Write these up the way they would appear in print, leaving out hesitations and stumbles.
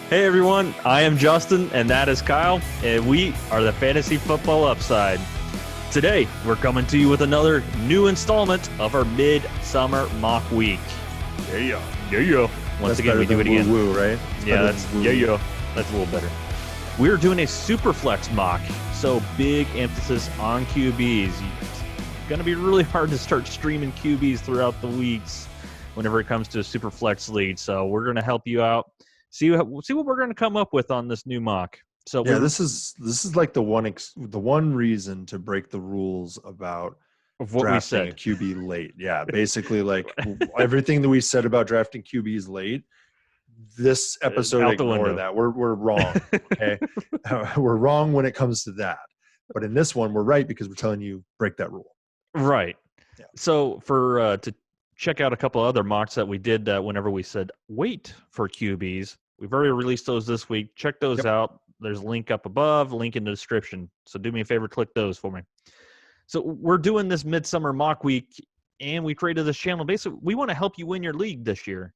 Hey everyone, I am Justin and that is Kyle, and we are the Fantasy Football Upside. Today, we're coming to you with another new installment of our Midsummer Mock Week. Yeah. Once again, we do it again. Woo, right? That's a little better. We're doing a Superflex mock, so big emphasis on QBs. It's going to be really hard to start streaming QBs throughout the weeks whenever it comes to a Superflex league, so we're going to help you out. See what we're going to come up with on this new mock. So yeah, this is like the one reason to break the rules about of what drafting we a QB late. Yeah, basically like everything that we said about drafting QBs late. This episode ignore that. We're wrong. Okay, we're wrong when it comes to that. But in this one, we're right because we're telling you break that rule. Right. Yeah. So for to check out a couple other mocks that we did whenever we said wait for QBs. We've already released those this week. Check those out. There's a link up above, link in the description. So do me a favor, click those for me. So we're doing this Midsummer Mock Week, and we created this channel. Basically, we want to help you win your league this year.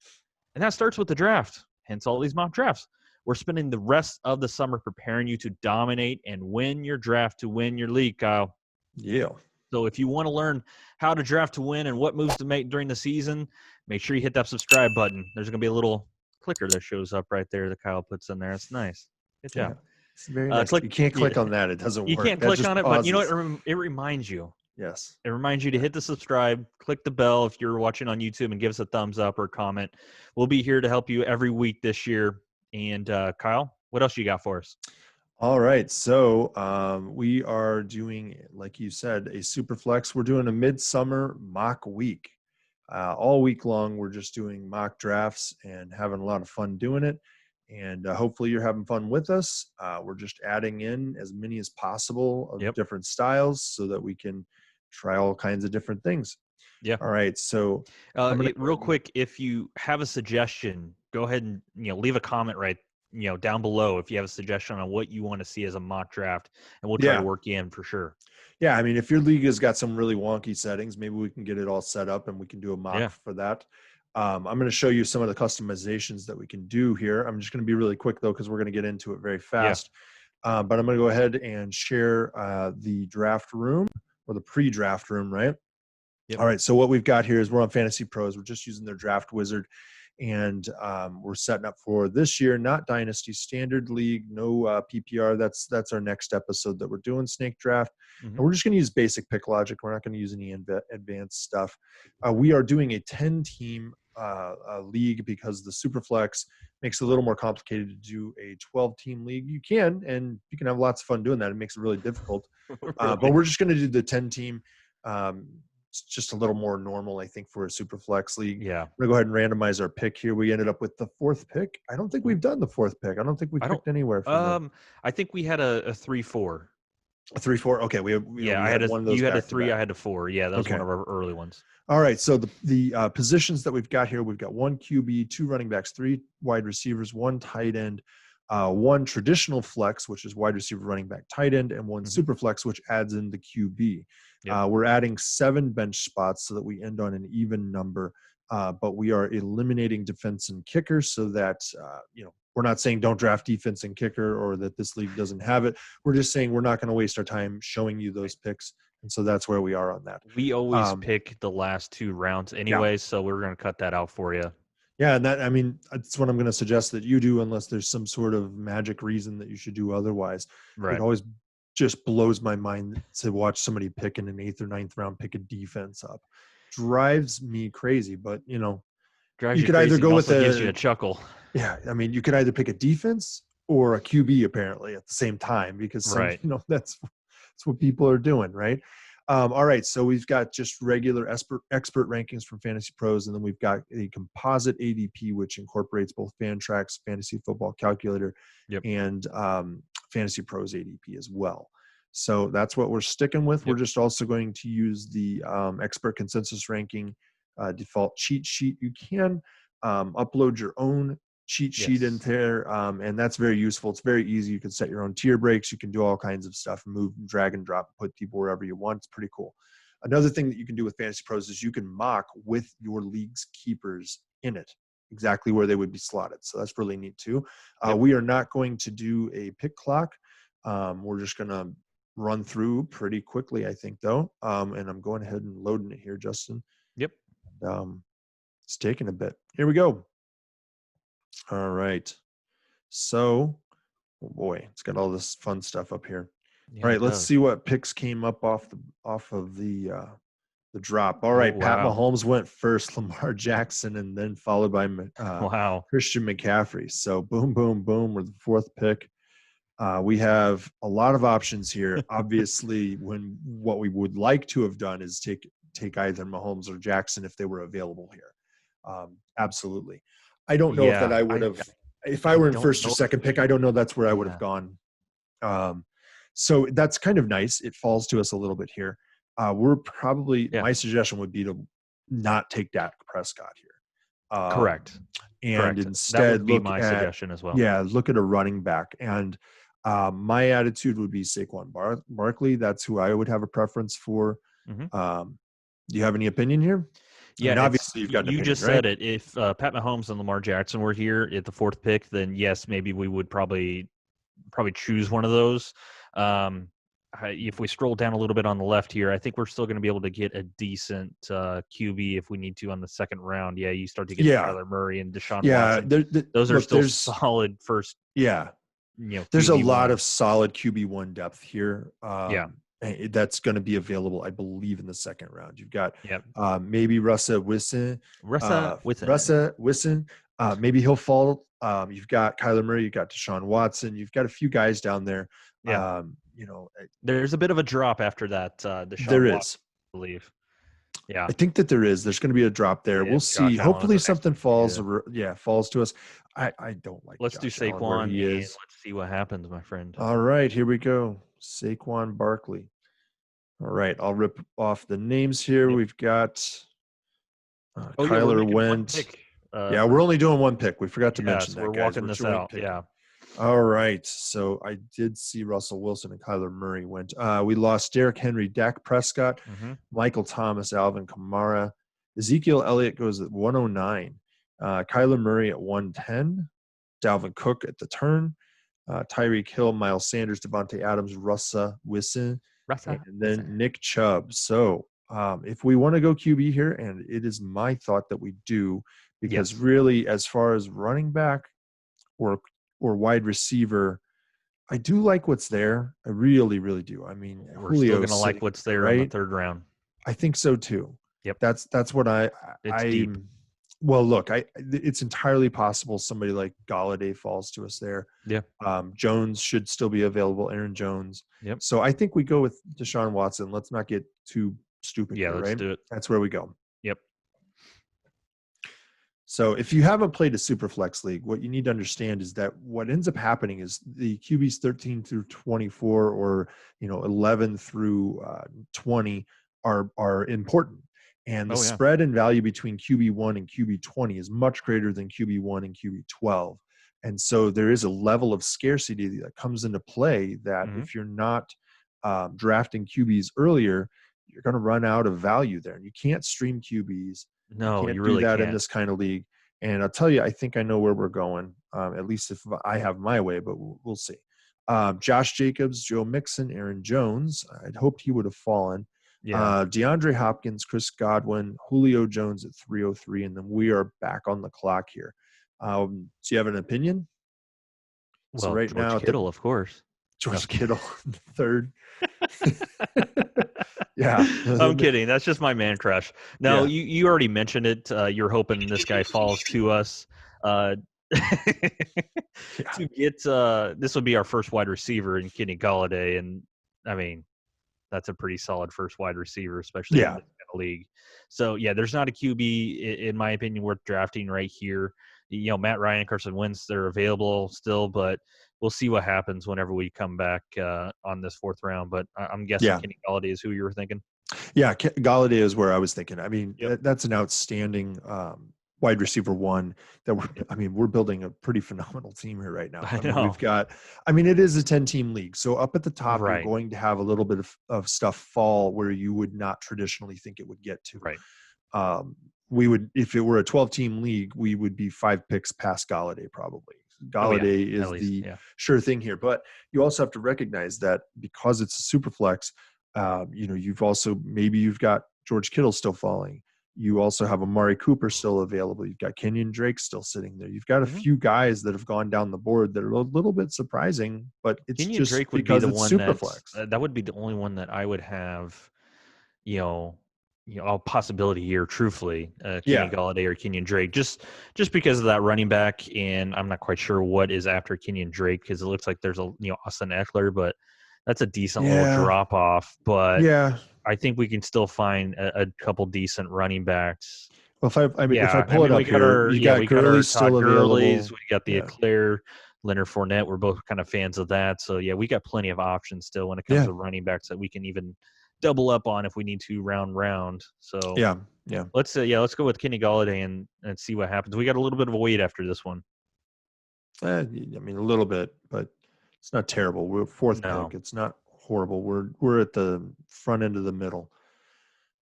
And that starts with the draft, hence all these mock drafts. We're spending the rest of the summer preparing you to dominate and win your draft to win your league, Kyle. Yeah. So if you want to learn how to draft to win and what moves to make during the season, make sure you hit that subscribe button. There's going to be a little clicker that shows up right there that Kyle puts in there. It's nice. Good job. Yeah, it's very nice. You can't click on that. It doesn't work. You can't click on it, but you know what? It reminds you. Yes. It reminds you to hit the subscribe, click the bell if you're watching on YouTube, and give us a thumbs up or a comment. We'll be here to help you every week this year. And Kyle, what else you got for us? All right. So we are doing, like you said, a Superflex. We're doing a Midsummer Mock Week. All week long, we're just doing mock drafts and having a lot of fun doing it. And hopefully you're having fun with us. We're just adding in as many as possible of different styles so that we can try all kinds of different things. Yeah. All right. So real quick, if you have a suggestion, go ahead and leave a comment down below if you have a suggestion on what you want to see as a mock draft, and we'll try to work you in for sure. Yeah, I mean, if your league has got some really wonky settings, maybe we can get it all set up and we can do a mock for that. I'm going to show you some of the customizations that we can do here. I'm just going to be really quick, though, because we're going to get into it very fast. Yeah. But I'm going to go ahead and share the draft room or the pre-draft room, right? Yep. All right, so what we've got here is we're on Fantasy Pros. We're just using their draft wizard. And we're setting up for this year, not Dynasty, Standard League, no PPR. That's our next episode that we're doing, Snake Draft. Mm-hmm. And we're just going to use basic pick logic. We're not going to use any advanced stuff. We are doing a 10-team league because the Superflex makes it a little more complicated to do a 12-team league. You can have lots of fun doing that. It makes it really difficult. But we're just going to do the 10-team. It's just a little more normal, I think, for a Superflex league. Yeah. We're going to go ahead and randomize our pick here. We ended up with the 4th pick. I don't think we've done the 4th pick. I don't think we picked anywhere from I think we had a 3-4. A 3-4? Okay. We had one of those. You had a 3, I had a 4. Yeah, that was one of our early ones. All right. So the positions that we've got here, we've got 1 QB, 2 running backs, 3 wide receivers, 1 tight end, 1 traditional flex, which is wide receiver, running back, tight end, and 1 super flex, which adds in the QB. Yep. We're adding 7 bench spots so that we end on an even number, but we are eliminating defense and kicker so that, we're not saying don't draft defense and kicker or that this league doesn't have it. We're just saying we're not going to waste our time showing you those picks. And so that's where we are on that. We always pick the last 2 rounds anyway, so we're going to cut that out for you. Yeah, and that's what I'm going to suggest that you do unless there's some sort of magic reason that you should do otherwise. Right. It always just blows my mind to watch somebody pick in an 8th or 9th round, pick a defense up. Drives me crazy, but, you could either go with gives you a chuckle. Yeah, I mean, you could either pick a defense or a QB apparently at the same time because, that's what people are doing, right? All right, so we've got just regular expert rankings from Fantasy Pros, and then we've got a composite ADP, which incorporates both Fantrax, Fantasy Football Calculator, and Fantasy Pros ADP as well. So that's what we're sticking with. We're just also going to use the expert consensus ranking default cheat sheet. You can upload your own cheat sheet in there, and that's very useful. It's very easy. You can set your own tier breaks. You can do all kinds of stuff, move, drag and drop, put people wherever you want. It's pretty cool. Another thing that you can do with Fantasy Pros is you can mock with your league's keepers in it, exactly where they would be slotted. So that's really neat too. We are not going to do a pick clock. We're just going to run through pretty quickly, I think, though. And I'm going ahead and loading it here, Justin. Yep. It's taking a bit. Here we go. All right. So, oh boy, it's got all this fun stuff up here. Yeah, all right, let's see what picks came up off of the drop. All right, Pat Mahomes went first, Lamar Jackson, and then followed by Christian McCaffrey. So boom, boom, boom. We're the fourth pick. We have a lot of options here. Obviously, what we would like to have done is take either Mahomes or Jackson if they were available here. Absolutely. I don't know if that I would have. If I were in first or second pick, I don't know that's where I would have gone. So that's kind of nice. It falls to us a little bit here. We're probably my suggestion would be to not take Dak Prescott here. Correct. And instead, that would be my suggestion as well. Yeah, look at a running back. And my attitude would be Saquon Barkley. That's who I would have a preference for. Mm-hmm. Do you have any opinion here? Yeah, I mean, obviously you've got an opinion, just said it. If Pat Mahomes and Lamar Jackson were here at the fourth pick, then yes, maybe we would probably choose one of those. If we scroll down a little bit on the left here, I think we're still going to be able to get a decent QB if we need to on the second round. Yeah, you start to get Kyler Murray and Deshaun Watson. Those are still solid first. Yeah. There's QB a lot of solid QB1 depth here. That's going to be available, I believe, in the second round. You've got maybe Russell Wilson. Maybe he'll fall. You've got Kyler Murray. You've got Deshaun Watson. You've got a few guys down there. Yeah. There's a bit of a drop after that. Deshaun there Watson, is. I believe. Yeah. I think that there is. There's going to be a drop there. We'll see. Hopefully something falls. Falls to us. I don't like. Let's do Saquon and let's see what happens, my friend. All right, here we go. Saquon Barkley. All right, I'll rip off the names here. We've got Kyler went. We're only doing one pick. We forgot to mention that. We're walking this out. Yeah. All right. So I did see Russell Wilson and Kyler Murray went. We lost Derrick Henry, Dak Prescott, Michael Thomas, Alvin Kamara. Ezekiel Elliott goes at 109. Kyler Murray at 110. Dalvin Cook at the turn. Tyreek Hill, Miles Sanders, Devontae Adams, Russell Wilson, and then Nick Chubb. So if we want to go QB here, and it is my thought that we do, because really, as far as running back or wide receiver, I do like what's there. I really, really do. I mean, we're still going to like what's there in the third round. I think so too. Yep. That's what it's deep. Well, look, it's entirely possible somebody like Galladay falls to us there. Yeah. Jones should still be available. Aaron Jones. Yep. So I think we go with Deshaun Watson. Let's not get too stupid. Yeah, here, let's do it. That's where we go. Yep. So if you haven't played a Superflex league, what you need to understand is that what ends up happening is the QBs 13 through 24 or 11 through 20 are important. And the spread in value between QB1 and QB20 is much greater than QB1 and QB12. And so there is a level of scarcity that comes into play that if you're not drafting QBs earlier, you're going to run out of value there. And you can't stream QBs. No, you really do that can't. In this kind of league. And I'll tell you, I think I know where we're going, at least if I have my way, but we'll see. Josh Jacobs, Joe Mixon, Aaron Jones. I'd hoped he would have fallen. Yeah. DeAndre Hopkins, Chris Godwin, Julio Jones at 303, and then we are back on the clock here. Do you have an opinion? Well, so right George now, Kittle, of course. George Kittle, third. Yeah. I'm kidding. That's just my man crush. No, you already mentioned it. You're hoping this guy falls to us. To get this would be our first wide receiver in Kenny Galladay, and I mean that's a pretty solid first wide receiver, especially in this kind of league. So there's not a QB in my opinion worth drafting right here. Matt Ryan, Carson Wentz, they're available still, but we'll see what happens whenever we come back on this fourth round. But I'm guessing Kenny Galladay is who you were thinking. Yeah, Galladay is where I was thinking. I mean, that's an outstanding wide receiver one that we're building a pretty phenomenal team here right now. I We've know. got, it is a 10-team league. So up at the top, you're Right. going to have a little bit of stuff fall where you would not traditionally think it would get to. Right. We would, if it were a 12-team league, we would be 5 picks past Galladay probably. Galladay is the sure thing here, but you also have to recognize that because it's a super flex, you've got George Kittle still falling. You also have Amari Cooper still available. You've got Kenyon Drake still sitting there. You've got a few guys that have gone down the board that are a little bit surprising, but it's Kenyon just Drake would because be the it's one super flex. that would be the only one that I would have, a possibility here, truthfully, Kenny Galladay or Kenyon Drake, just because of that running back, and I'm not quite sure what is after Kenyon Drake because it looks like there's Austin Eckler, but that's a decent little drop off. But I think we can still find a couple decent running backs. Well, if I pull it up here, you got Gurley still available. We got the Eclair, Leonard Fournette. We're both kind of fans of that. So, we got plenty of options still when it comes to running backs that we can even double up on if we need to round. So, let's go with Kenny Galladay and see what happens. We got a little bit of a wait after this one. A little bit, but it's not terrible. We're fourth pick. It's not horrible. We're at the front end of the middle.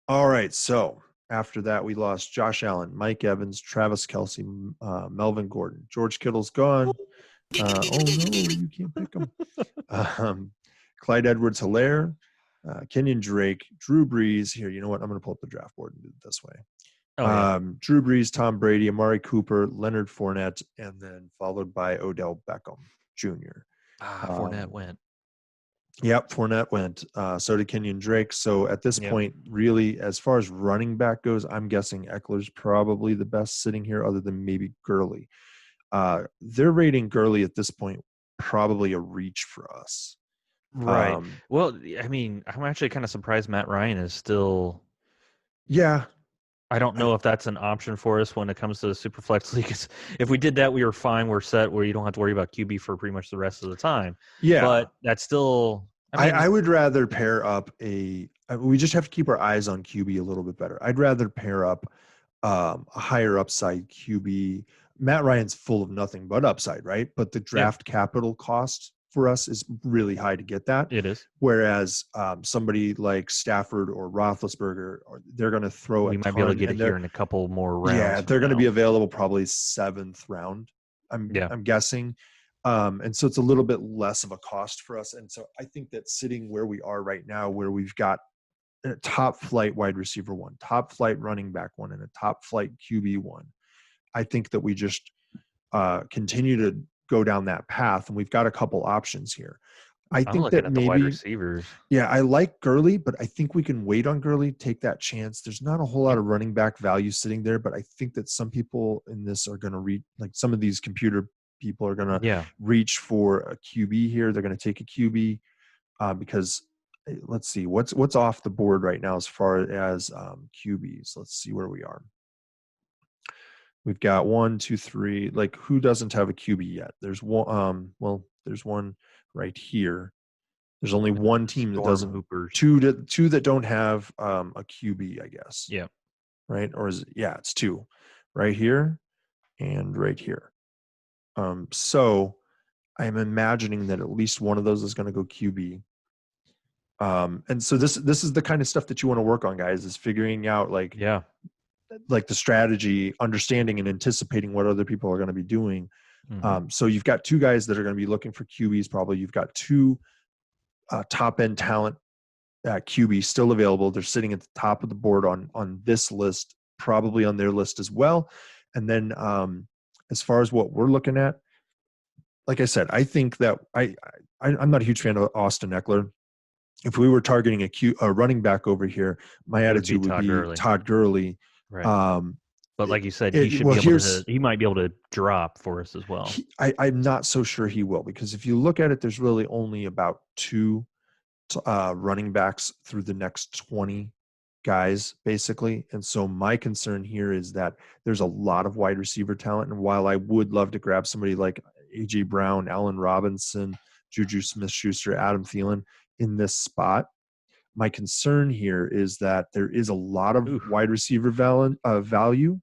All right, so after that, we lost Josh Allen, Mike Evans, Travis Kelce, Melvin Gordon. George Kittle's gone. Oh, no, you can't pick him. Clyde Edwards-Helaire, Kenyon Drake, Drew Brees. Here, you know what? I'm going to pull up the draft board and do it this way. Drew Brees, Tom Brady, Amari Cooper, Leonard Fournette, and then followed by Odell Beckham Jr. Fournette went. Yep, Fournette went. So did Kenyon Drake. So at this point, really, as far as running back goes, I'm guessing Eckler's probably the best sitting here, other than maybe Gurley. They're rating Gurley at this point probably a reach for us. Right. Well, I'm actually kind of surprised Matt Ryan is still. Yeah. I don't know if that's an option for us when it comes to the Superflex League. If we did that, we were fine. We're set where you don't have to worry about QB for pretty much the rest of the time. Yeah. But that's still. I would rather pair up we just have to keep our eyes on QB a little bit better. I'd rather pair up a higher upside QB. Matt Ryan's full of nothing but upside, right? But the draft capital cost for us is really high to get that. It is. Whereas somebody like Stafford or Roethlisberger, they're going to throw we might be able to get it here in a couple more rounds. Yeah, they're going to be available probably 7th round, I'm guessing. And so it's a little bit less of a cost for us. And so I think that sitting where we are right now, where we've got a top flight wide receiver one, top flight running back one, and a top flight QB one, I think that we just continue to go down that path, and we've got a couple options here. I think that maybe the wide receivers. Yeah, I like Gurley, but I think we can wait on Gurley, take that chance. There's not a whole lot of running back value sitting there, but I think that some people in this are going to read, like some of these computer people are going to reach for a QB here. They're going to take a QB because let's see what's off the board right now as far as QBs. Let's see where we are. We've got 1, 2, 3. Like, who doesn't have a QB yet? There's one. There's one right here. There's only one team that doesn't. Two that don't have a QB, I guess. Yeah. Right? Or is it? Yeah, it's 2, right here and right here. So I'm imagining that at least one of those is going to go QB. And so this is the kind of stuff that you want to work on, guys. Is figuring out like the strategy, understanding and anticipating what other people are going to be doing. Mm-hmm. So you've got 2 guys that are going to be looking for QBs. Probably you've got 2 top end talent QBs still available. They're sitting at the top of the board on this list, probably on their list as well. And then as far as what we're looking at, like I said, I think that I'm not a huge fan of Austin Eckler. If we were targeting a running back over here, my attitude would be Todd Gurley. Right. But like you said, he might be able to drop for us as well. I'm not so sure he will, because if you look at it, there's really only about 2 running backs through the next 20 guys, basically. And so my concern here is that there's a lot of wide receiver talent. And while I would love to grab somebody like A.J. Brown, Allen Robinson, Juju Smith-Schuster, Adam Thielen in this spot, my concern here is that there is a lot of wide receiver value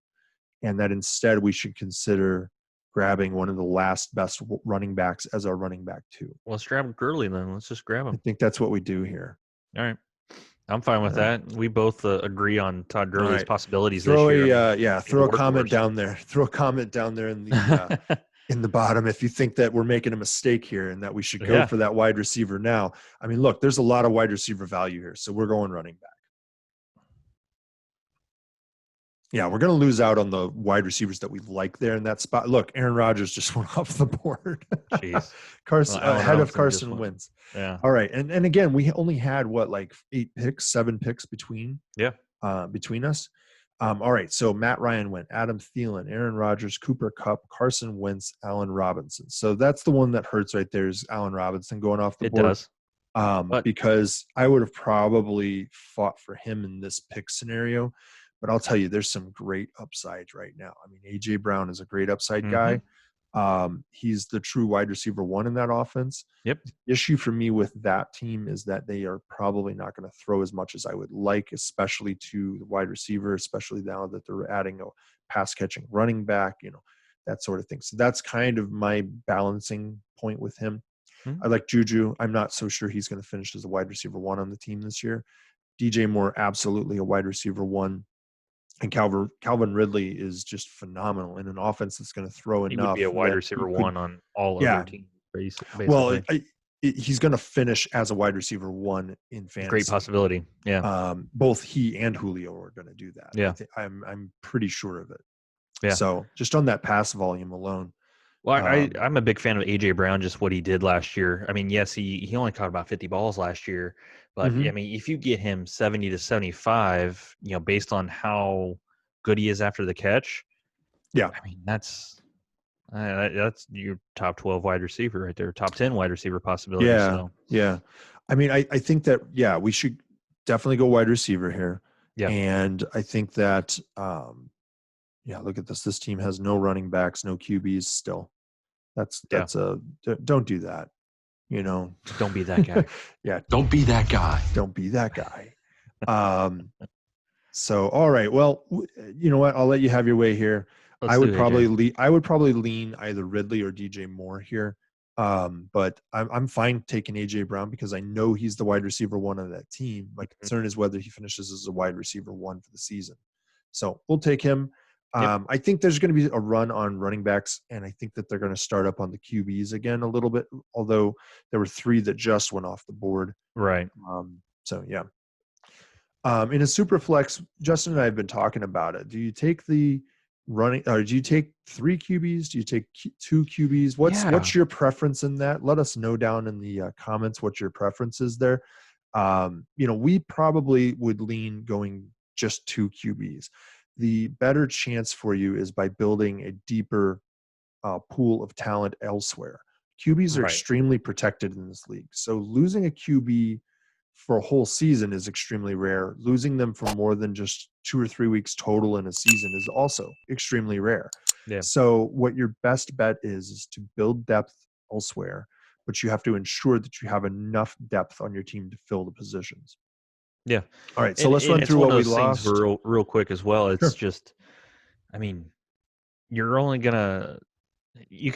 and that instead we should consider grabbing one of the last best running backs as our running back 2. Well, let's grab Gurley then. Let's just grab I him. think that's what we do here. All right. I'm fine with that. We both agree on Todd Gurley's possibilities this year. Throw a comment down there. Throw a comment down there in the in the bottom if you think that we're making a mistake here and that we should go for that wide receiver now. I mean, look, there's a lot of wide receiver value here, so we're going running back. Yeah, we're going to lose out on the wide receivers that we like there in that spot. Look, Aaron Rodgers just went off the board. Jeez. Carson ahead of Carson Wentz. Yeah. All right. And again, we only had like 7 picks between us. All right. So Matt Ryan went, Adam Thielen, Aaron Rodgers, Cooper Kupp, Carson Wentz, Allen Robinson. So that's the one that hurts right there is Allen Robinson going off the board. It does. Because I would have probably fought for him in this pick scenario. But I'll tell you, there's some great upsides right now. I mean, A.J. Brown is a great upside guy. He's the true wide receiver 1 in that offense. Yep. The issue for me with that team is that they are probably not going to throw as much as I would like, especially to the wide receiver, especially now that they're adding a pass-catching running back, that sort of thing. So that's kind of my balancing point with him. I like Juju. I'm not so sure he's going to finish as a wide receiver 1 on the team this year. DJ Moore, absolutely a wide receiver 1. And Calvin Ridley is just phenomenal in an offense that's going to throw enough. He would be a wide receiver 1 on all other teams, basically. Well, he's going to finish as a wide receiver 1 in fantasy. Great possibility. Yeah. Both he and Julio are going to do that. Yeah. I'm pretty sure of it. Yeah. So just on that pass volume alone. Well, I'm a big fan of A.J. Brown, just what he did last year. I mean, yes, he only caught about 50 balls last year. But, I mean, if you get him 70 to 75, based on how good he is after the catch, I mean, that's your top 12 wide receiver right there, top 10 wide receiver possibility. Yeah. I mean, I think that, we should definitely go wide receiver here. Yeah. And I think that, look at this. This team has no running backs, no QBs still. Don't do that. Don't be that guy. Don't be that guy. Don't be that guy. So, all right. Well, you know what? I'll let you have your way here. I would probably lean either Ridley or DJ Moore here. But I'm fine taking AJ Brown because I know he's the wide receiver 1 of that team. My concern is whether he finishes as a wide receiver 1 for the season. So we'll take him. I think there's going to be a run on running backs, and I think that they're going to start up on the QBs again a little bit, although there were 3 that just went off the board. Right. In a super flex, Justin and I have been talking about it. Do you take the running, or do you take 3 QBs? Do you take 2 QBs? What's your preference in that? Let us know down in the comments what your preference is there. We probably would lean going just 2 QBs. The better chance for you is by building a deeper pool of talent elsewhere. QBs are extremely protected in this league. So losing a QB for a whole season is extremely rare. Losing them for more than just 2 or 3 weeks total in a season is also extremely rare. Yeah. So what your best bet is to build depth elsewhere, but you have to ensure that you have enough depth on your team to fill the positions. Yeah. All right. So let's run through what we lost real quick as well. It's just, I mean, you can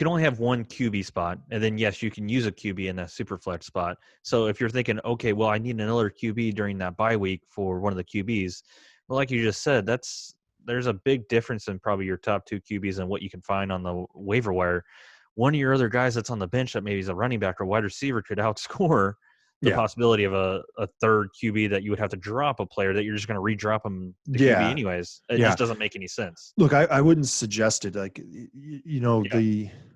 only have 1 QB spot, and then yes, you can use a QB in that super flex spot. So if you're thinking, okay, well, I need another QB during that bye week for one of the QBs, well, like you just said, there's a big difference in probably your top 2 QBs and what you can find on the waiver wire. One of your other guys that's on the bench that maybe is a running back or wide receiver could outscore the possibility of a third QB that you would have to drop a player that you're just going to redrop him the QB anyways. It just doesn't make any sense. Look, I wouldn't suggest it. Like,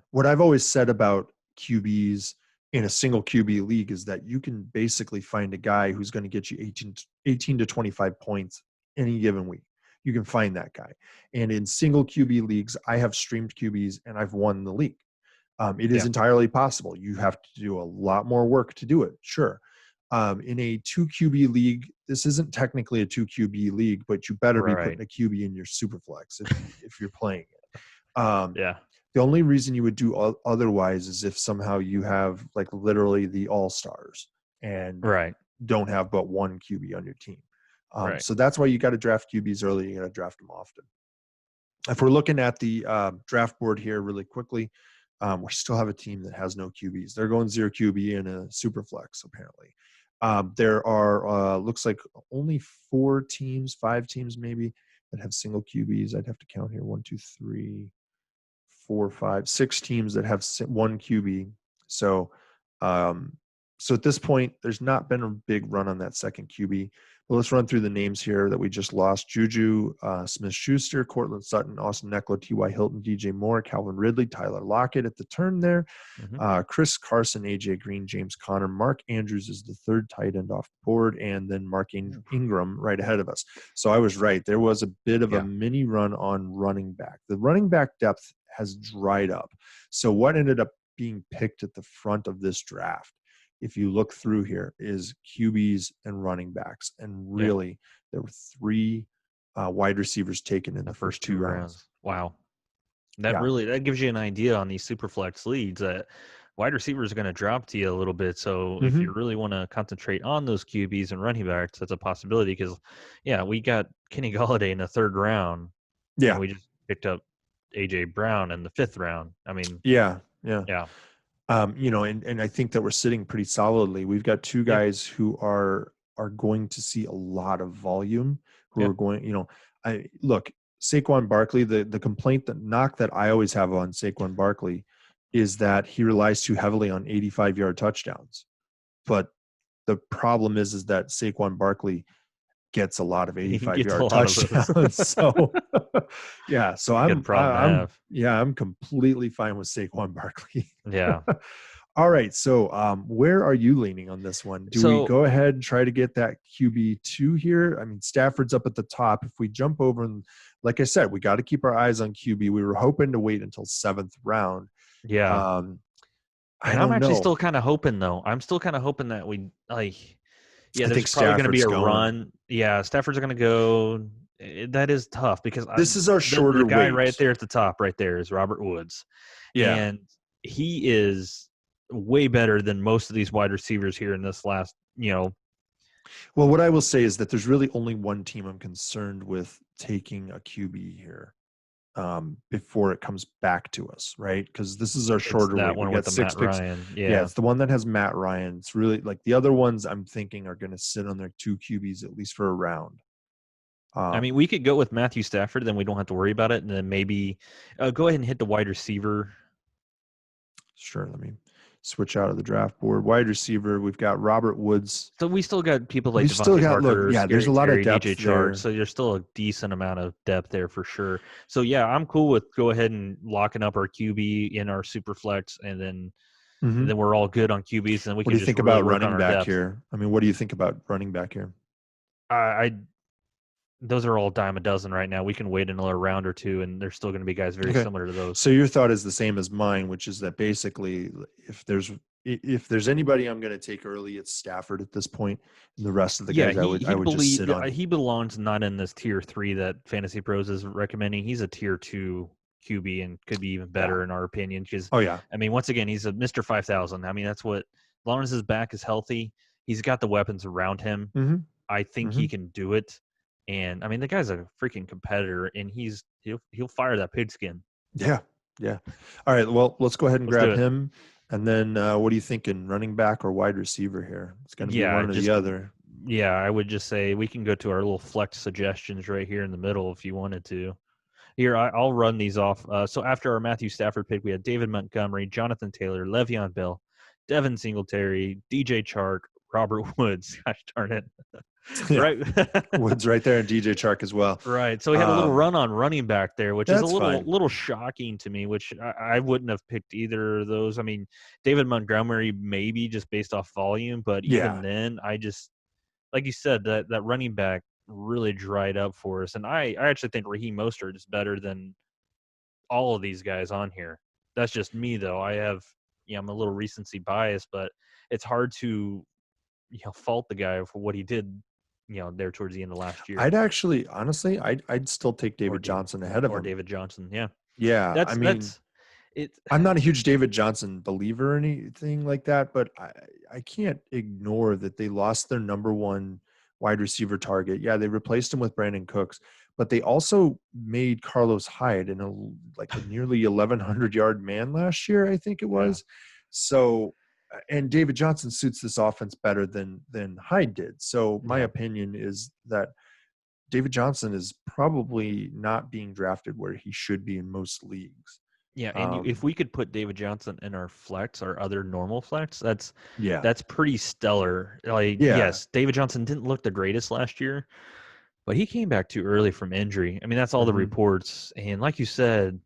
what I've always said about QBs in a single QB league is that you can basically find a guy who's going to get you 18 to 25 points any given week. You can find that guy. And in single QB leagues, I have streamed QBs and I've won the league. It is entirely possible. You have to do a lot more work to do it. Sure. In a 2 QB league, this isn't technically a 2 QB league, but you better be putting a QB in your super flex if you're playing it. The only reason you would do otherwise is if somehow you have like literally the all-stars and don't have but 1 QB on your team. So that's why you got to draft QBs early. You got to draft them often. if we're looking at the draft board here really quickly, we still have a team that has no QBs. They're going 0 QB in a Superflex, apparently. There are, looks like only 5 teams maybe, that have single QBs. I'd have to count here. 1, 2, 3, 4, 5, 6 teams that have one QB. So, so at this point, there's not been a big run on that second QB. But let's run through the names here that we just lost. Juju Smith-Schuster, Cortland Sutton, Austin Eckler, T.Y. Hilton, DJ Moore, Calvin Ridley, Tyler Lockett at the turn there. Chris Carson, A.J. Green, James Conner. Mark Andrews is the third tight end off the board, and then Mark Ingram right ahead of us. So I was right. There was a bit of a mini run on running back. The running back depth has dried up. So what ended up being picked at the front of this draft, if you look through here, is QBs and running backs. And really, there were 3 wide receivers taken in the first 2 rounds. Wow. That gives you an idea on these super flex leads that wide receivers are going to drop to you a little bit. So if you really want to concentrate on those QBs and running backs, that's a possibility because, we got Kenny Golladay in the 3rd round. Yeah. And we just picked up A.J. Brown in the 5th round. I mean, yeah. And I think that we're sitting pretty solidly. We've got 2 guys who are going to see a lot of volume, who are going, look, Saquon Barkley, the knock that I always have on Saquon Barkley is that he relies too heavily on 85-yard touchdowns. But the problem is that Saquon Barkley gets a lot of 85-yard touchdowns. So so I'm completely fine with Saquon Barkley. Yeah. All right. So where are you leaning on this one? Do we go ahead and try to get that QB2 here? I mean, Stafford's up at the top. If we jump over, and like I said, we got to keep our eyes on QB. We were hoping to wait until 7th round. Yeah. I'm actually still kind of hoping, though. I'm still kind of hoping that we there's probably going to be a run. Yeah, Stafford's going to go. That is tough because this is our shorter the guy wait. right there at the top right there is Robert Woods. Yeah. And he is way better than most of these wide receivers here in this last, Well, what I will say is that there's really only one team I'm concerned with taking a QB here before it comes back to us, right? Because this is our shorter that wait. one we with got the 6 Matt picks. Ryan. Yeah, it's the one that has Matt Ryan. It's really like the other ones I'm thinking are going to sit on their 2 QBs at least for a round. I mean, we could go with Matthew Stafford, then we don't have to worry about it. And then maybe go ahead and hit the wide receiver. Sure. Let me switch out of the draft board. Wide receiver, we've got Robert Woods. So we still got people like Devontae Parker, there's a lot of depth DJ there. Chark, so there's still a decent amount of depth there for sure. So I'm cool with go ahead and locking up our QB in our super flex, and then we're all good on QBs. And we what can do you think about running back here? I mean, what do you think about running back here? Those are all dime a dozen right now. We can wait another round or 2, and there's still going to be guys very similar to those. So your thought is the same as mine, which is that basically if there's anybody I'm going to take early, it's Stafford at this point, and the rest of the guys I would just sit on. He belongs not in this tier 3 that Fantasy Pros is recommending. He's a tier 2 QB and could be even better in our opinion. Because I mean, once again, he's a Mr. 5,000. I mean, that's what, as long as his back is healthy, he's got the weapons around him. I think he can do it. And I mean, the guy's a freaking competitor, and he'll fire that pigskin. Yeah. All right. Well, let's go ahead and grab him. And then what are you thinking, running back or wide receiver here? It's going to be one or the other. Yeah, I would just say we can go to our little flex suggestions right here in the middle if you wanted to. Here, I'll run these off. So after our Matthew Stafford pick, we had David Montgomery, Jonathan Taylor, Le'Veon Bell, Devin Singletary, DJ Chark, Robert Woods. Gosh darn it. Right. Woods right there, and DJ Chark as well. Right. So we had a little run on running back there, which is a little shocking to me, which I wouldn't have picked either of those. I mean, David Montgomery maybe just based off volume, but even then, I just, like you said, that running back really dried up for us. And I actually think Raheem Mostert is better than all of these guys on here. That's just me, though. I'm a little recency bias, but it's hard to fault the guy for what he did there towards the end of last year. I'd actually, honestly, I'd still take David Johnson ahead of him. Or David Johnson, yeah. Yeah, I'm not a huge David Johnson believer or anything like that, but I can't ignore that they lost their number 1 wide receiver target. Yeah, they replaced him with Brandon Cooks, but they also made Carlos Hyde a nearly 1,100-yard man last year, I think it was. So, and David Johnson suits this offense better than Hyde did. So my opinion is that David Johnson is probably not being drafted where he should be in most leagues. Yeah, and if we could put David Johnson in our flex, our other normal flex, that's pretty stellar. Yes, David Johnson didn't look the greatest last year, but he came back too early from injury. I mean, that's all the reports. And like you said,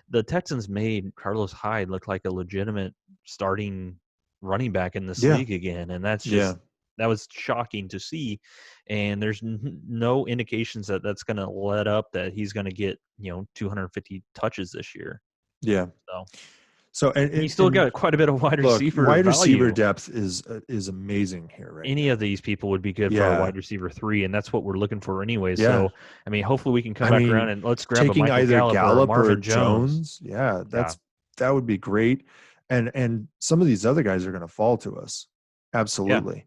the Texans made Carlos Hyde look like a legitimate starting running back in this league again, and that's just that was shocking to see. And there's no indications that that's going to let up, that he's going to get 250 touches this year. Yeah. So and you still got quite a bit of wide receiver wide value. Receiver depth is amazing here, right? Any of these people would be good for a wide receiver 3, and that's what we're looking for anyway. So I mean, hopefully we can come back around and let's grab taking a Michael either Gallup or Marvin Jones. Yeah, that would be great. And some of these other guys are going to fall to us. Absolutely. Yeah.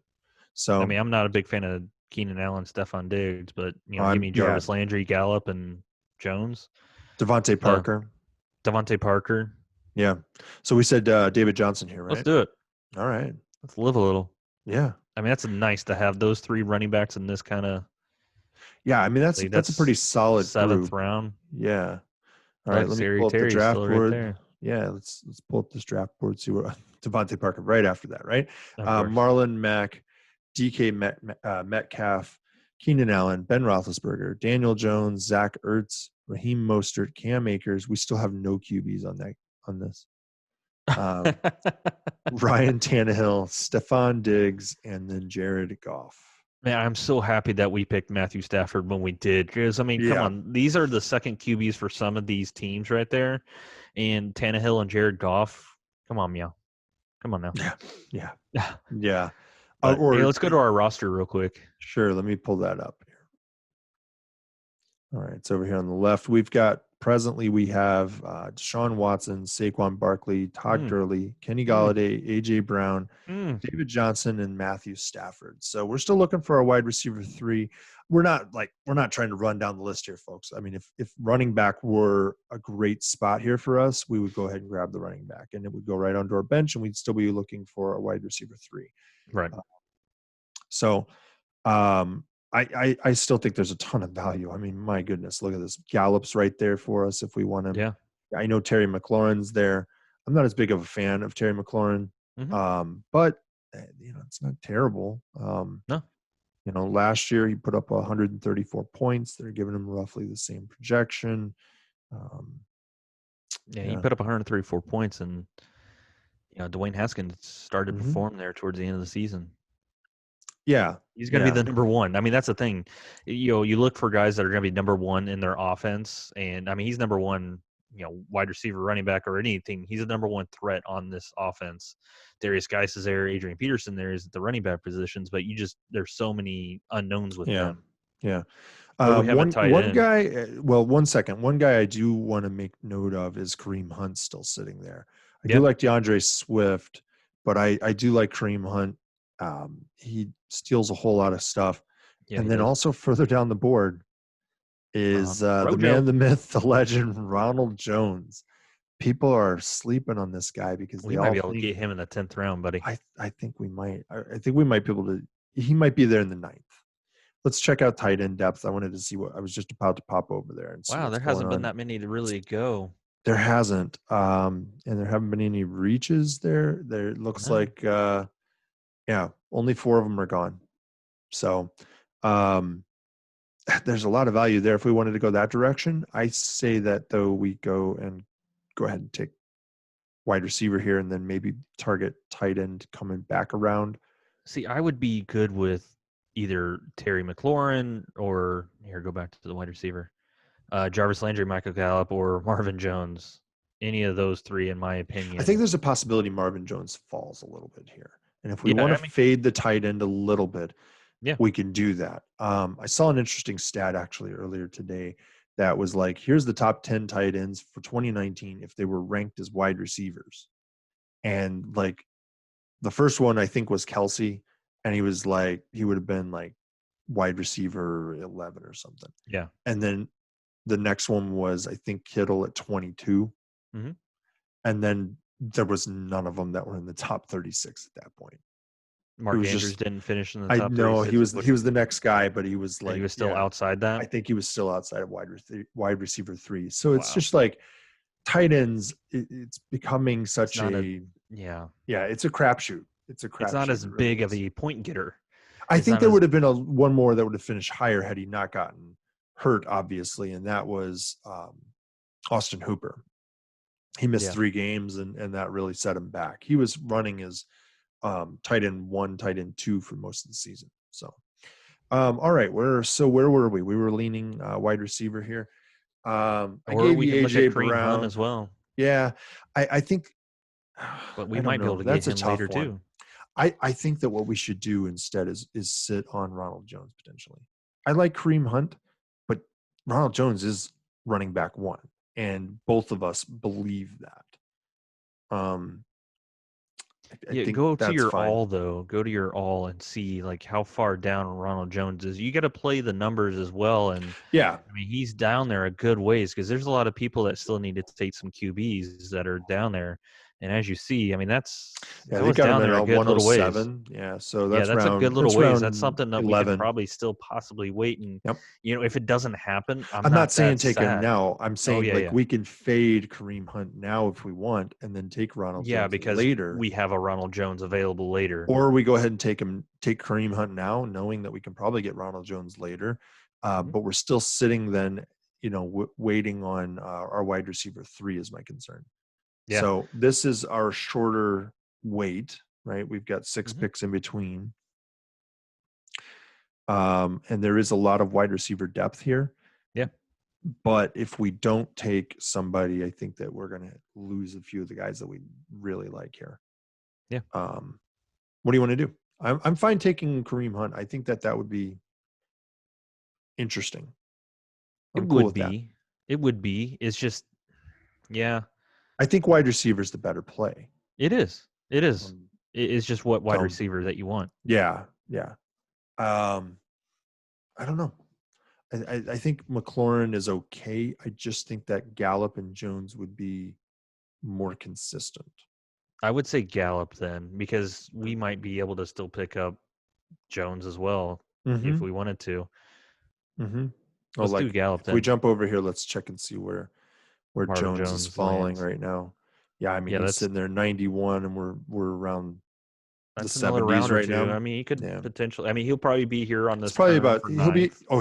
So I mean, I'm not a big fan of Keenan Allen, Stephon Diggs, but give me Jarvis Landry, Gallup, and Jones. Devontae Parker. Yeah. So we said David Johnson here, right? Let's do it. All right. Let's live a little. Yeah. I mean, that's nice to have those 3 running backs in this kind of. Yeah, I mean that's a pretty solid 7th group. round. Yeah. All right, let me pull up the draft board. Right, yeah, let's pull up this draft board. See what Devontae Parker right after that, right? Marlon Mack, DK Metcalf, Keenan Allen, Ben Roethlisberger, Daniel Jones, Zach Ertz, Raheem Mostert, Cam Akers. We still have no QBs on this. Ryan Tannehill, Stephon Diggs, and then Jared Goff. Man, I'm so happy that we picked Matthew Stafford when we did, because I mean, come on, these are the second QBs for some of these teams right there, and Tannehill and Jared Goff. Come on, meow. Come on now. Yeah. Hey, let's go to our roster real quick. Sure, let me pull that up here. All right, it's over here on the left. We have Deshaun Watson, Saquon Barkley, Todd Gurley, Kenny Galladay, AJ Brown, David Johnson, and Matthew Stafford. So we're still looking for a wide receiver 3. We're not trying to run down the list here, folks. I mean, if running back were a great spot here for us, we would go ahead and grab the running back, and it would go right onto our bench, and we'd still be looking for a wide receiver 3. Right. I still think there's a ton of value. I mean, my goodness, look at this. Gallup's right there for us if we want him. Yeah. I know Terry McLaurin's there. I'm not as big of a fan of Terry McLaurin, but it's not terrible. No. Last year he put up 134 points. They're giving him roughly the same projection. He put up 134 points, and Dwayne Haskins started to perform there towards the end of the season. Yeah. He's going to be the number 1. I mean, that's the thing. You look for guys that are going to be number 1 in their offense. And I mean, he's number 1, wide receiver, running back, or anything. He's a number 1 threat on this offense. Darius Geis is there. Adrian Peterson there is at the running back positions, but there's so many unknowns with them. Yeah. One guy, well, 1 second. One guy I do want to make note of is Kareem Hunt still sitting there. I do like DeAndre Swift, but I do like Kareem Hunt. He steals a whole lot of stuff. Yeah, and then also further down the board is the man, the myth, the legend, Ronald Jones. People are sleeping on this guy because we might be able to get him in the 10th round, buddy. I think we might. I think we might be able to. He might be there in the 9th. Let's check out tight end depth. I wanted to see what I was just about to pop over there and see. Wow, there hasn't been that many to really go. There hasn't, and there haven't been any reaches there. There looks like, only 4 of them are gone. So, there's a lot of value there. If we wanted to go that direction, I say that though we go ahead and take wide receiver here, and then maybe target tight end coming back around. See, I would be good with either Terry McLaurin or go back to the wide receiver, Jarvis Landry, Michael Gallup, or Marvin Jones. Any of those 3, in my opinion. I think there's a possibility Marvin Jones falls a little bit here. And if we want to fade the tight end a little bit, we can do that. I saw an interesting stat actually earlier today that was like, here's the top 10 tight ends for 2019 if they were ranked as wide receivers. And like the first one I think was Kelsey, and he would have been like wide receiver 11 or something. Yeah. And then the next one was, I think, Kittle at 22. Mhm. And then there was none of them that were in the top 36 at that point. Mark was Andrews just- didn't finish in the I top know 36. he was the next guy, but he was And like, he was still yeah, outside that. I think he was still outside of wide receiver 3. So it's Wow. just like tight ends. It's becoming It's such not yeah, it's a crapshoot. It's not as it really big of is. a point getter. I it's think not there as- would have been one more that would have finished higher had he not gotten hurt, obviously, and that was Austin Hooper. He missed Yeah. 3 games, and that really set him back. He was running as tight end 1, tight end 2 for most of the season. So, all right, where were we? We were leaning wide receiver here. I Or gave we you can look AJ at Kareem Brown Hunt as well. Yeah, I think. But we I might don't be able know. to That's get a him tough later one. too. I think that what we should do instead is sit on Ronald Jones potentially. I like Kareem Hunt, but Ronald Jones is running back 1, and both of us believe that. I think Go to that's your fine. all though. Go to your all and see like how far down Ronald Jones is. You got to play the numbers as well, and Yeah, I mean he's down there a good ways because there's a lot of people that still need to take some QBs that are down there. And as you see, I mean that they was got him down at there a good little ways. 107. Yeah, so Yeah, that's that's a good little that's ways. round That's something that we 11. could probably still possibly wait and Yep. if it doesn't happen, I'm not saying that take him sad. now. I'm saying yeah. we can fade Kareem Hunt now if we want, and then take Ronald Yeah, Jones because later. we have a Ronald Jones available later. Or we go ahead and take Kareem Hunt now, knowing that we can probably get Ronald Jones later. But we're still sitting then, waiting on our wide receiver 3 is my concern. Yeah. So this is our shorter wait, right? We've got 6 picks in between. And there is a lot of wide receiver depth here. Yeah. But if we don't take somebody, I think that we're going to lose a few of the guys that we really like here. Yeah. What do you want to do? I'm fine taking Kareem Hunt. I think that would be interesting. I'm cool with that. It would be. It's just, yeah. I think wide receiver is the better play. It is. It's just what wide So- receiver that you want. Yeah. I don't know. I think McLaurin is okay. I just think that Gallup and Jones would be more consistent. I would say Gallup then, because we might be able to still pick up Jones as well if we wanted to. Mm-hmm. Let's do Gallup If then. we jump over here, let's check and see where Marvin Jones is Jones falling lands. right now. Yeah, I mean, Yeah, he's that's- sitting there 91, and we're around That's the another 70s round or right two. now. I mean, he could Yeah. potentially. I mean, he'll probably be here on this. It's probably turn about for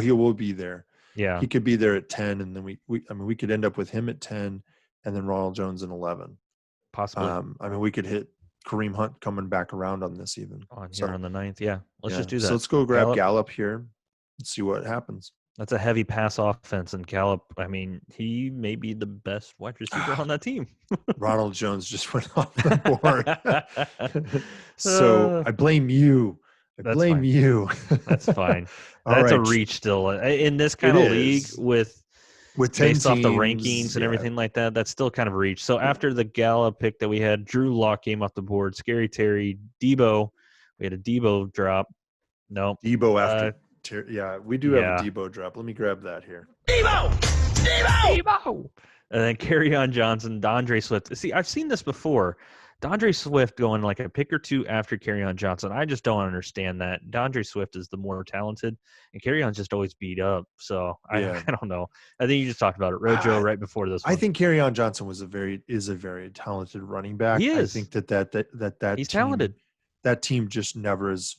he will be there. Yeah, He could be there at 10, and then we could end up with him at 10, and then Ronald Jones in 11. possibly I mean, we could hit Kareem Hunt coming back around on this even. on here on the 9th. Yeah, let's just do Yeah. that. So let's go grab Gallup. Gallup here and see what happens. That's a heavy pass offense, and Gallup. I mean, he may be the best wide receiver on that team. Ronald Jones just went off the board. So I blame you. I That's blame fine. you. That's fine. All That's a right. reach still in this kind It of league is. with 10 based off the teams, rankings and yeah. everything like that. That's still kind of a reach. So after the Gallup pick that we had, Drew Lock came off the board. Scary Terry, Debo. We had a Debo drop. No, Debo after. We do have yeah. a Debo drop. Let me grab that here. Debo. And then Kerryon Johnson, DeAndre Swift. See, I've seen this before. DeAndre Swift going like a pick or two after Kerryon Johnson. I just don't understand that. DeAndre Swift is the more talented, and Kerryon's just always beat up. So I don't know. I think you just talked about it, Rojo, right before this one. I think Kerryon Johnson is a very talented running back. He is. I think that He's team, talented. That team just never has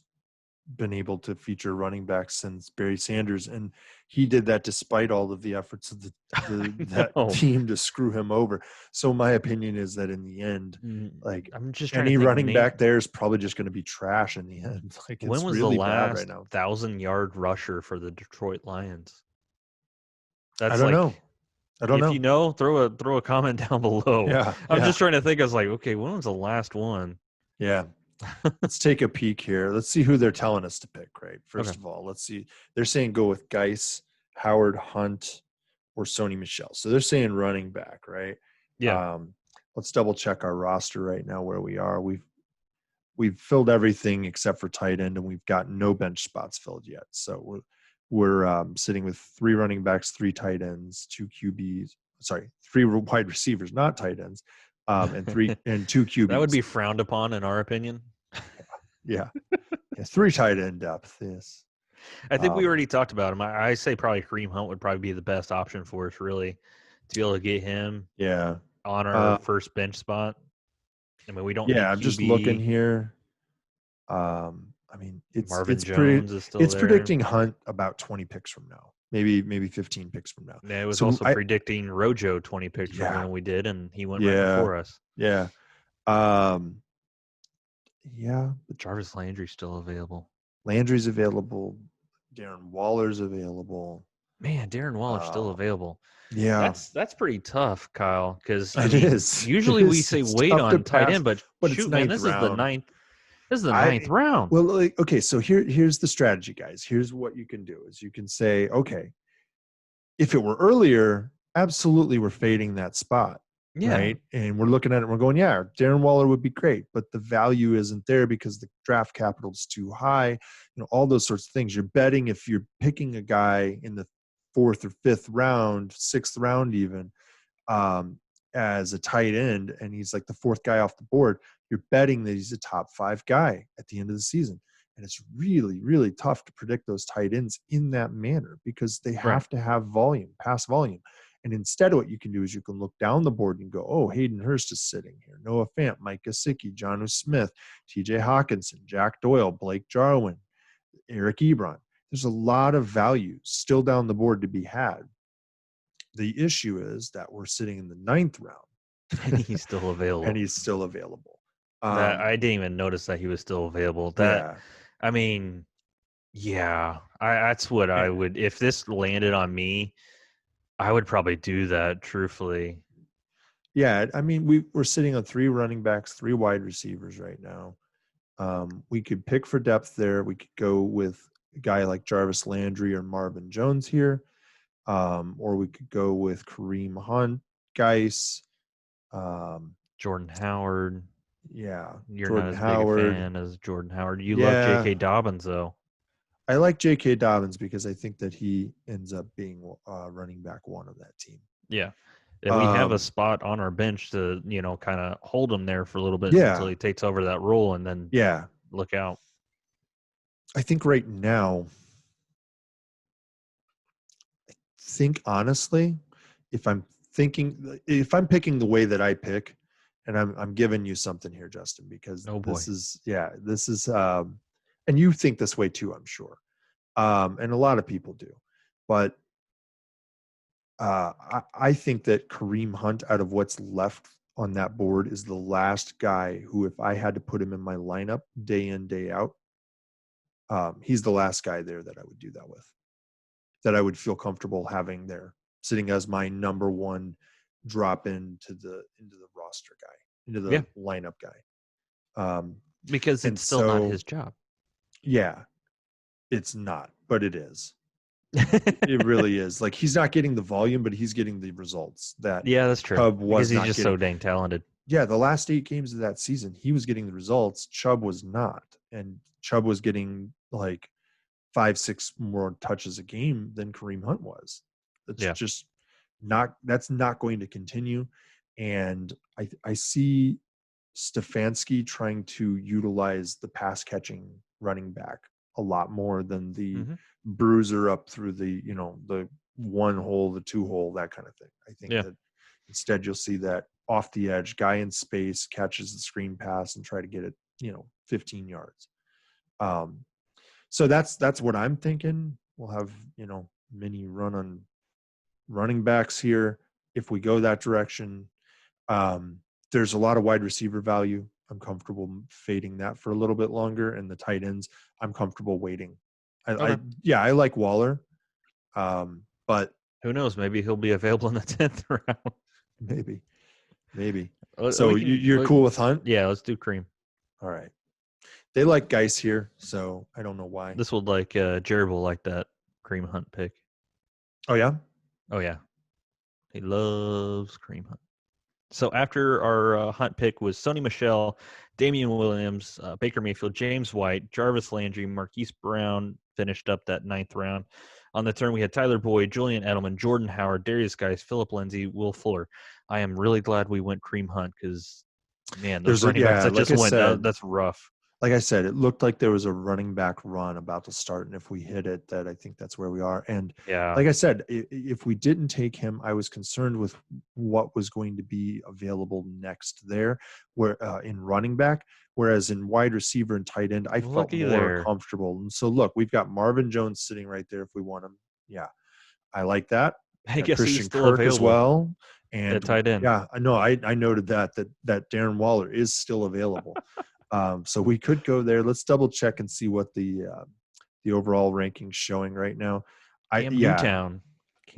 been able to feature running backs since Barry Sanders, and he did that despite all of the efforts of that team to screw him over. So my opinion is that in the end, like I'm just any running back there is probably just going to be trash in the end. Like when it's was really the bad last right now. 1,000-yard rusher for the Detroit Lions? I don't know. If you know, throw a comment down below. Yeah, I'm just trying to think. I was like, okay, when was the last one? Yeah. Let's take a peek here. Let's see who they're telling us to pick, right? First of all, let's see. They're saying go with Geis, Howard Hunt, or Sony Michel. So they're saying running back, right? Yeah. Let's double check our roster right now where we are. we've filled everything except for tight end, and we've got no bench spots filled yet. So we're sitting with 3 running backs, 3 tight ends, 2 QBs. Sorry, 3 wide receivers, not tight ends, and 2 QBs. That would be frowned upon, in our opinion. Yeah. 3 tight end depth. Yes. I think we already talked about him. I say probably Kareem Hunt would probably be the best option for us, really, to be able to get him on our first bench spot. I mean, we don't need QB. I'm just looking here. I mean, Marvin it's Jones is still it's there. predicting Hunt about 20 picks from now, maybe 15 picks from now. Yeah, it was also predicting Rojo 20 picks from when we did, and he went right before us. Yeah. But Jarvis Landry's still available. Landry's available. Darren Waller's available. Man, Darren Waller's still available. Yeah, that's pretty tough, Kyle. Because it is. Usually we say wait on tight end, but shoot, man, this round. is the ninth. This is the ninth round. Well, okay, so here's the strategy, guys. Here's what you can do: is you can say, okay, if it were earlier, absolutely, we're fading that spot. Yeah. Right. And we're looking at it and we're going, yeah, Darren Waller would be great, but the value isn't there because the draft capital is too high. All those sorts of things. You're betting if you're picking a guy in the 4th or 5th round, 6th round even, as a tight end, and he's like the 4th guy off the board, you're betting that he's a top 5 guy at the end of the season. And it's really, really tough to predict those tight ends in that manner because they have to have volume, pass volume. And instead, what you can do is you can look down the board and go, oh, Hayden Hurst is sitting here. Noah Fant, Mike Gesicki, Jonnu Smith, TJ Hawkinson, Jack Doyle, Blake Jarwin, Eric Ebron. There's a lot of value still down the board to be had. The issue is that we're sitting in the 9th round. And he's still available. I didn't even notice that he was still available. I mean, that's what I would – if this landed on me – I would probably do that, truthfully. Yeah, I mean, we're sitting on 3 running backs, 3 wide receivers right now. We could pick for depth there. We could go with a guy like Jarvis Landry or Marvin Jones here, or we could go with Kareem Hunt, Geis, Jordan Howard. Yeah, you're Jordan not as Howard. Big a fan as Jordan Howard. You love J.K. Dobbins, though. I like J.K. Dobbins because I think that he ends up being running back 1 of that team. Yeah. And we have a spot on our bench to, kind of hold him there for a little bit until he takes over that role and then look out. I think right now, honestly, if I'm picking the way that I pick, and I'm giving you something here, Justin, because this is and you think this way too, I'm sure. And a lot of people do. But I think that Kareem Hunt, out of what's left on that board, is the last guy who, if I had to put him in my lineup day in, day out, he's the last guy there that I would do that with, that I would feel comfortable having there, sitting as my number 1 drop into the roster guy, into the lineup guy. Because it's still not his job. Yeah, it's not, but it is. It really is. Like, he's not getting the volume, but he's getting the results. That's true. Chubb was because he's just so dang talented. Yeah, the last 8 games of that season, he was getting the results. Chubb was not, and Chubb was getting like 5-6 more touches a game than Kareem Hunt was. That's just not. That's not going to continue. And I see Stefanski trying to utilize the pass catching running back a lot more than the bruiser up through the, the 1 hole, the 2 hole, that kind of thing. I think that instead you'll see that off the edge guy in space catches the screen pass and try to get it, 15 yards. So that's what I'm thinking. We'll have, mini run on running backs here if we go that direction. There's a lot of wide receiver value. I'm comfortable fading that for a little bit longer, and the tight ends, I'm comfortable waiting. I like Waller, but who knows? Maybe he'll be available in the 10th round. Maybe. So you're cool with Hunt? Yeah, let's do Kareem. All right. They like Geis here, so I don't know why. This will Jared will like that Kareem Hunt pick. Oh yeah. Oh yeah. He loves Kareem Hunt. So after our Hunt pick was Sony Michel, Damian Williams, Baker Mayfield, James White, Jarvis Landry, Marquise Brown finished up that 9th round. On the turn, we had Tyler Boyd, Julian Edelman, Jordan Howard, Darius Geis, Philip Lindsay, Will Fuller. I am really glad we went Kareem Hunt because, man, those running backs that like just I went, said, that's rough. Like I said, it looked like there was a running back run about to start, and if we hit it, that I think that's where we are. And Yeah. like I said, if we didn't take him, I was concerned with what was going to be available next there, where in running back, whereas in wide receiver and tight end, I felt Looky more there. comfortable. And so, look, we've got Marvin Jones sitting right there if we want him. Yeah, I like that. Hey, Got guess who's Christian still Kirk available? as well, and At tight end. yeah, I know. I noted that Darren Waller is still available. So we could go there. Let's double check and see what the overall ranking's showing right now. Newtown.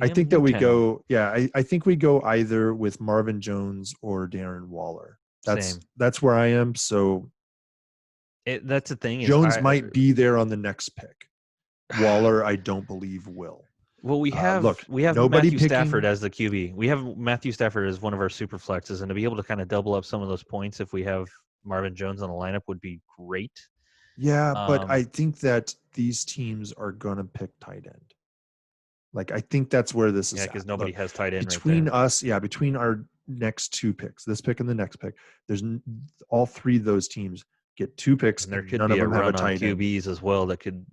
I think that we go. Yeah, I think we go either with Marvin Jones or Darren Waller. That's where I am. So that's the thing. Jones might be there on the next pick. Waller, I don't believe will. Well, we have Matthew Stafford as the QB. We have Matthew Stafford as one of our super flexes, and to be able to kind of double up some of those points if we have Marvin Jones on the lineup would be great. Yeah, but I think that these teams are going to pick tight end. Like, I think that's where this is. Yeah, because nobody has tight end between right us. Yeah, between our next 2 picks, this pick and the next pick, there's all 3 of those teams get 2 picks, and there could none be of them a have run a on tight end. QBs as well that could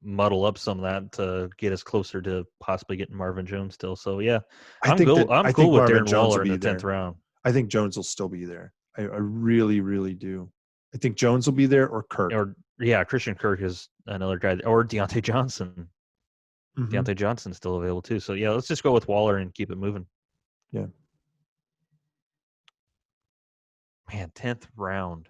muddle up some of that to get us closer to possibly getting Marvin Jones still. So yeah, I'm cool with Marvin Darren Jones Waller in the 10th round. I think Jones will still be there. I really, really do. I think Jones will be there or Kirk. Or Christian Kirk is another guy, or Deontay Johnson. Mm-hmm. Deontay Johnson's still available too. So yeah, let's just go with Waller and keep it moving. Yeah. Man, 10th round.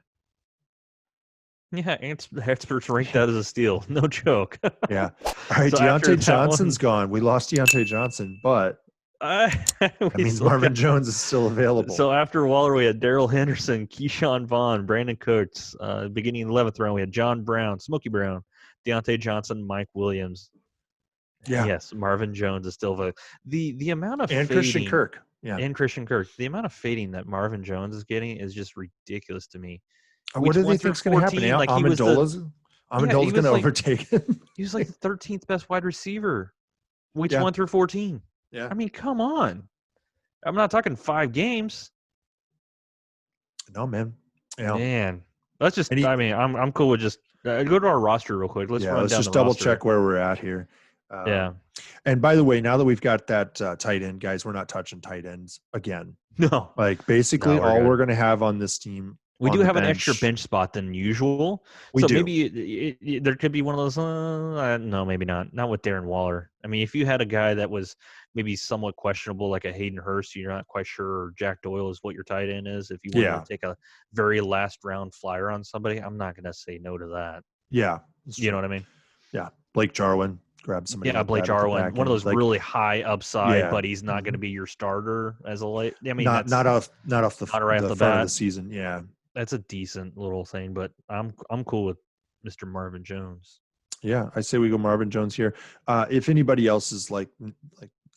Yeah, experts ranked that as a steal. No joke. Yeah. All right, so Deontay Johnson's gone. We lost Deontay Johnson, but that means Marvin Jones is still available. So after Waller, we had Darrell Henderson, Keyshawn Vaughn, Brandon Cooks. Beginning of the 11th round, we had John Brown, Smokey Brown, Deontay Johnson, Mike Williams. Yeah. Yes, Marvin Jones is still available. The amount of and fading, Christian Kirk. Yeah. And Christian Kirk. The amount of fading that Marvin Jones is getting is just ridiculous to me. What do they think is going to happen? Like Amendola's going to overtake him. He was like the 13th best wide receiver, weeks 1 through 14. Yeah, I mean, come on. I'm not talking 5 games. No, man. Yeah. Man, let's just. I'm cool with just go to our roster real quick. Let's just double check where we're at here. Yeah. And by the way, now that we've got that tight end, guys, we're not touching tight ends again. No. Like basically, we're going to have on this team. We do have an extra bench spot than usual. Maybe there could be one of those. No, maybe not. Not with Darren Waller. I mean, if you had a guy that was maybe somewhat questionable, like a Hayden Hurst, you're not quite sure, or Jack Doyle is what your tight end is. If you want to take a very last round flyer on somebody, I'm not going to say no to that. Yeah. You know what I mean? Yeah. Blake Jarwin. Grab somebody. Yeah, Blake Jarwin, one of those really high upside, but he's not going to be your starter as a late. I mean, not off the front of the season. Yeah. That's a decent little thing, but I'm cool with Mr. Marvin Jones. Yeah, I say we go Marvin Jones here. If anybody else is like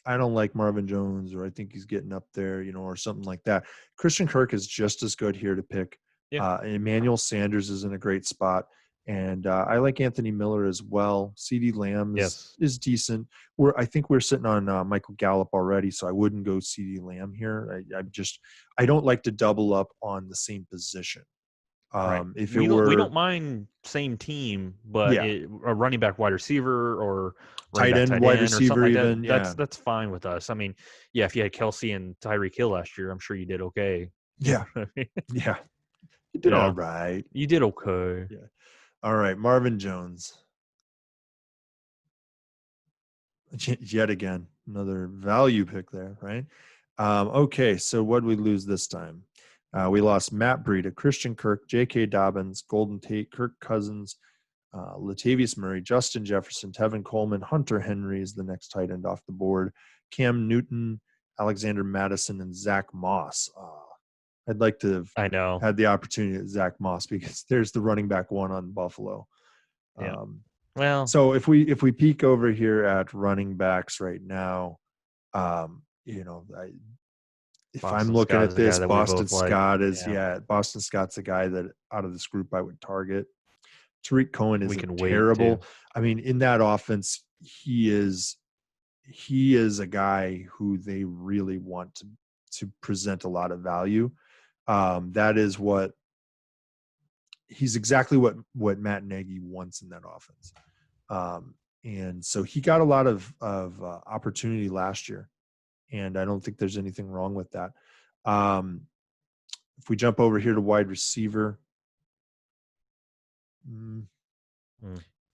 I don't like Marvin Jones, or I think he's getting up there, or something like that, Christian Kirk is just as good here to pick. Yeah. Emmanuel Sanders is in a great spot, and I like Anthony Miller as well. CeeDee Lamb is decent. I think we're sitting on Michael Gallup already, so I wouldn't go CeeDee Lamb here. I don't like to double up on the same position. Right. We don't mind same team, but a running back, wide receiver, or tight end, wide receiver, even that's fine with us. I mean, if you had Kelsey and Tyreek Hill last year, I'm sure you did okay. Yeah, yeah, you did all right. You did okay. Yeah. All right, Marvin Jones. Yet again, another value pick there, right? Okay, so what did we lose this time? We lost Matt Breida, Christian Kirk, J.K. Dobbins, Golden Tate, Kirk Cousins, Latavius Murray, Justin Jefferson, Tevin Coleman, Hunter Henry is the next tight end off the board, Cam Newton, Alexander Madison, and Zach Moss. I'd like to have had the opportunity at Zach Moss because there's the running back one on Buffalo. Yeah. So if we peek over here at running backs right now, if Boston I'm looking Scott at is the guy this, that we Boston both like. Scott is Yeah. Boston Scott's a guy that out of this group I would target. Tariq Cohen We isn't can wait, terrible. too. I mean, in that offense, he is a guy who they really want to present a lot of value. That is he's exactly what Matt Nagy wants in that offense. And so he got a lot of opportunity last year, and I don't think there's anything wrong with that. If we jump over here to wide receiver,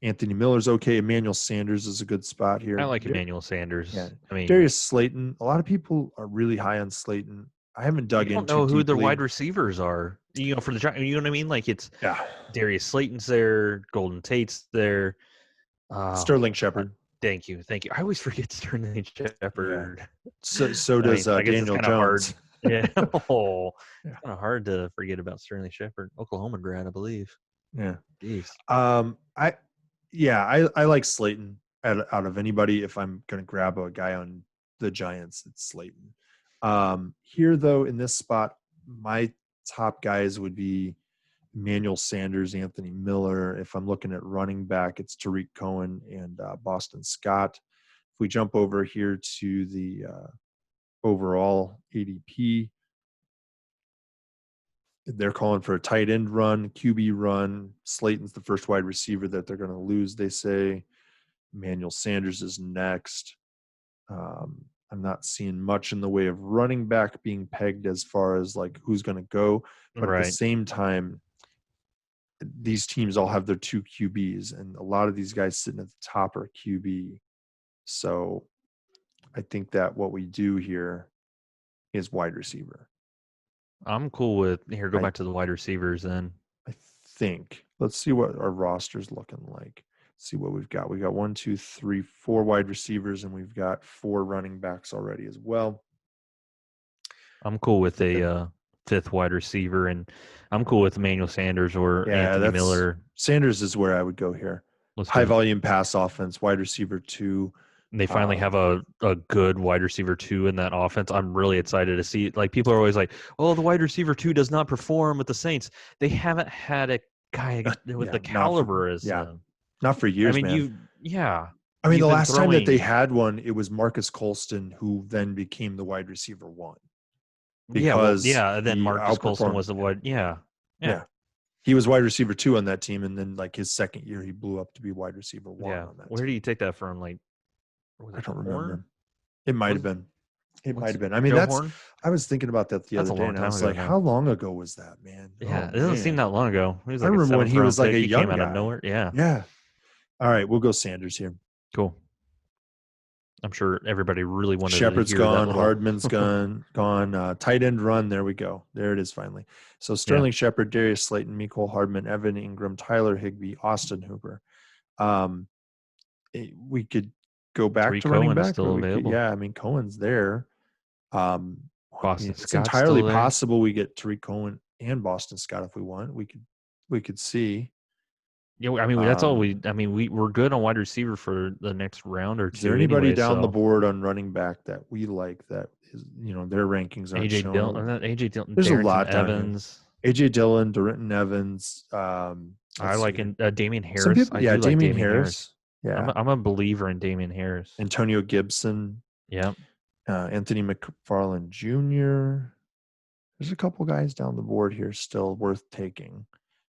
Anthony Miller's okay. Emmanuel Sanders is a good spot here. I like Emmanuel Sanders. Yeah. I mean, Darius Slayton. A lot of people are really high on Slayton. I haven't dug you in don't know too who their deeply. wide receivers are. For the Giants, you know what I mean? Like it's Darius Slayton's there, Golden Tate's there, Sterling Shepard. Thank you. I always forget Sterling Shepard. Yeah. So does I guess Daniel it's Jones. Hard. Yeah. It's Yeah. kind of hard to forget about Sterling Shepard, Oklahoma grad, I believe. Yeah. Jeez. I like Slayton out of anybody. If I'm going to grab a guy on the Giants, it's Slayton. Here though, in this spot, my top guys would be Emmanuel Sanders, Anthony Miller. If I'm looking at running back, it's Tariq Cohen and Boston Scott. If we jump over here to the overall ADP, they're calling for a tight end run, QB run. Slayton's the first wide receiver that they're going to lose, they say. Emmanuel Sanders is next. I'm not seeing much in the way of running back being pegged as far as like who's going to go. But at the same time, these teams all have their two QBs, and a lot of these guys sitting at the top are QB. So I think that what we do here is wide receiver. I'm cool with go back to the wide receivers then. I think. Let's see what our roster's looking like. See what we've got. We got 1, 2, 3, 4 wide receivers, and we've got 4 running backs already as well. I'm cool with a fifth wide receiver, and I'm cool with Emmanuel Sanders or Anthony Miller. Sanders is where I would go here. High volume pass offense, wide receiver 2. And they finally have a good wide receiver 2 in that offense. I'm really excited to see. Like people are always like, "Oh, the wide receiver 2 does not perform with the Saints." They haven't had a guy with the caliber as not for years, man. I mean, the last time that they had one, it was Marcus Colston, who then became the wide receiver 1. Because then Marcus Colston was the wide. Yeah. He was wide receiver 2 on that team, and then like his second year, he blew up to be wide receiver 1 on that Where do you take that from? Like, I don't remember. It might have been. It might have been. I mean, I was thinking about that the other day, and I was like, how long ago was that, man? Yeah, it doesn't seem that long ago. I remember when he was like a young guy. Out of nowhere. Yeah. Yeah. All right, we'll go Sanders here. Cool. I'm sure everybody really wanted Shepard's to hear gone. that Hardman's gone. Tight end run. There we go. There it is finally. So Sterling Shepard, Darius Slayton, Mecole Hardman, Evan Ingram, Tyler Higbee, Austin Hooper. We could go back to running back. Still available. I mean, Cohen's there. Boston it's entirely possible we get Tariq Cohen and Boston Scott if we want. We could see. Yeah, I mean that's all we. I mean we're good on wide receiver for the next round or two. Is there anybody down the board on running back that we like that is their rankings aren't AJ shown? Dillon, AJ Dillon. There's Darrington a lot down Evans. Here. AJ Dillon, Darrington Evans. I like Damien Harris. Damien Harris. Yeah, I'm a believer in Damien Harris. Antonio Gibson. Yeah. Anthony McFarland Jr. There's a couple guys down the board here still worth taking.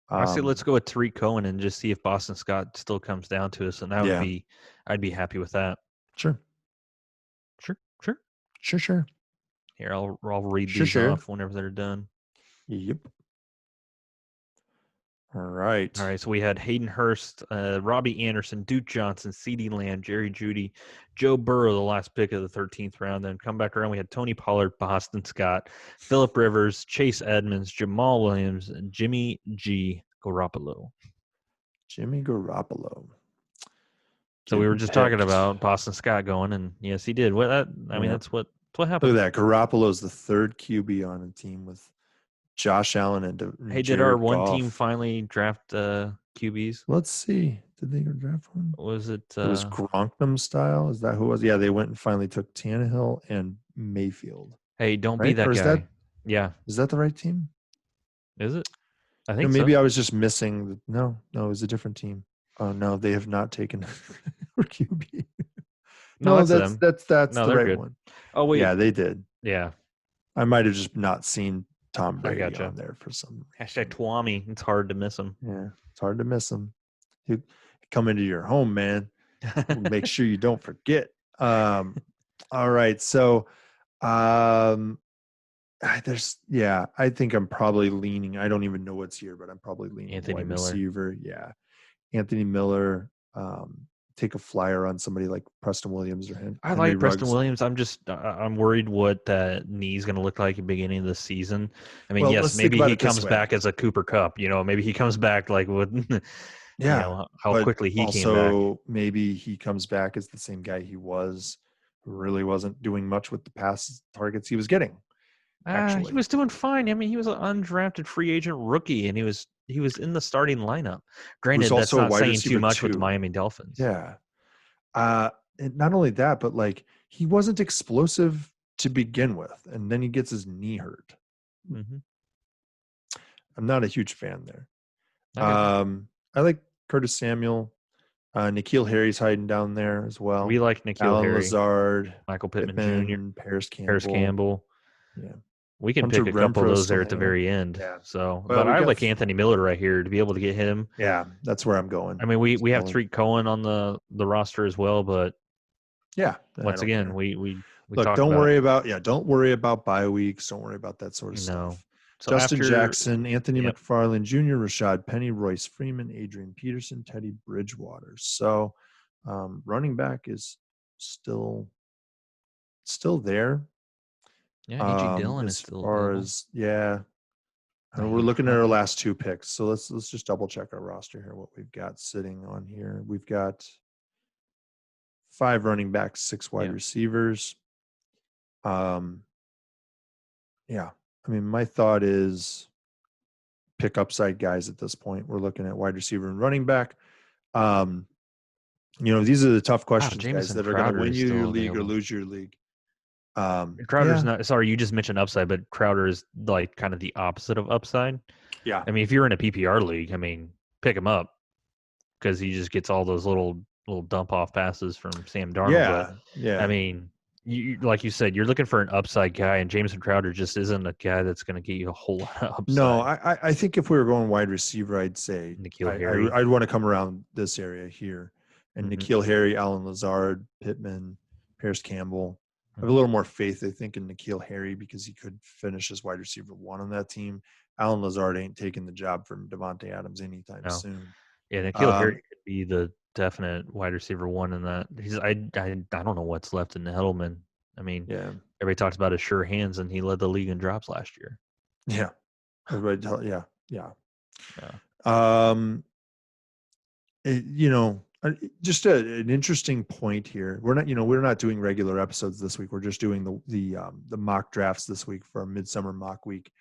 I say let's go with Tariq Cohen and just see if Boston Scott still comes down to us, and that would be, I'd be happy with that. Sure. Here, I'll read these off whenever they're done. Yep. All right. So we had Hayden Hurst, Robbie Anderson, Duke Johnson, CeeDee Lamb, Jerry Jeudy, Joe Burrow, the last pick of the 13th round. Then come back around, we had Tony Pollard, Boston Scott, Phillip Rivers, Chase Edmonds, Jamal Williams, and Jimmy G. Garoppolo. So we were just talking about Boston Scott going, and yes, he did. That's what happened. Look at that. Garoppolo's the third QB on a team with Josh Allen and did our one team finally draft QBs? Let's see. Did they draft one? Was it? It was Gronkman style. Is that who it was? Yeah, they went and finally took Tannehill and Mayfield. Hey, don't be Right? that Or guy. Yeah. is that the right team? Is it? I No, think maybe so. I was just missing. No, it was a different team. Oh no, they have not taken for QB. No, No, that's that's them. that's No, the they're right good. one. Oh wait. Yeah, they did. Yeah. I might have just not seen Tom I Brady gotcha. on there for some Hashtag reason. Twami. It's hard to miss him. Yeah, it's hard to miss him. He come into your home, man. Make sure you don't forget. All right, so I think I'm probably leaning. I don't even know what's here, but I'm probably leaning Anthony wide Miller. receiver. Yeah, Anthony Miller. Take a flyer on somebody like Preston Williams or I Henry like Preston Ruggs. Williams. I'm worried what that knee's going to look like at the beginning of the season. I mean, Well, yes, let's think maybe about he it this comes way. back as a Cooper Cup. Maybe he comes back like with, Yeah, how but quickly he came back. also maybe he comes back as the same guy he was, who really wasn't doing much with the pass targets he was getting. He Actually, was doing fine. I mean, he was an undrafted free agent rookie, and he was in the starting lineup. he was Granted, that's also a not wide saying too receiver much with the too. Miami Dolphins. Yeah. And not only that, but like he wasn't explosive to begin with, and then he gets his knee hurt. Mm-hmm. I'm not a huge fan there. I got I like Curtis Samuel. N'Keal Harry's hiding down there as well. We like N'Keal Alan Harry, Lazard, Michael Pittman Jr., Pittman, Paris Harris Campbell. Yeah. We can Hunter pick a couple of Renfro's those still there at the hanging out. very end. Yeah. So, Well, but we I got like Anthony Miller right here to be able to get him. Yeah, that's where I'm going. I mean, we have So, Tariq Cohen on the roster as well, but yeah. once again, we look. talked Don't about worry about bye weeks. Don't worry about that sort of no. stuff. So Justin after, Jackson, Anthony yep. McFarland Jr., Rashad Penny, Royce Freeman, Adrian Peterson, Teddy Bridgewater. So, running back is still there. Yeah, AJ Dillon is As still far available. as and we're Naheem looking at our Hines. last two picks. So let's just double check our roster here. What we've got sitting on here. We've got 5 running backs, 6 wide receivers. Yeah. I mean, my thought is pick upside guys at this point. We're looking at wide receiver and running back. These are the tough questions, guys, Jamison that are going to Crowder win is you still your league or available. lose your league. Crowder's not. Sorry, you just mentioned upside, but Crowder is like kind of the opposite of upside. Yeah. I mean, if you're in a PPR league, I mean, pick him up because he just gets all those little dump off passes from Sam Darnold. Yeah. But, Yeah. I mean, you like you said, you're looking for an upside guy, and Jamison Crowder just isn't a guy that's going to get you a whole lot of upside. No, I think if we were going wide receiver, I'd say N'Keal Harry. I'd want to come around this area here. And Mhm. N'Keal Harry, Alan Lazard, Pittman, Paris Campbell. I have a little more faith, I think, in N'Keal Harry because he could finish as wide receiver 1 on that team. Alan Lazard ain't taking the job from Devontae Adams anytime soon. Yeah, N'Keal Harry could be the definite wide receiver 1 in that. I don't know what's left in Edelman. I mean, everybody talks about his sure hands, and he led the league in drops last year. Yeah. Everybody, yeah. Just an interesting point here. We're not doing regular episodes this week. We're just doing the mock drafts this week for our midsummer mock week.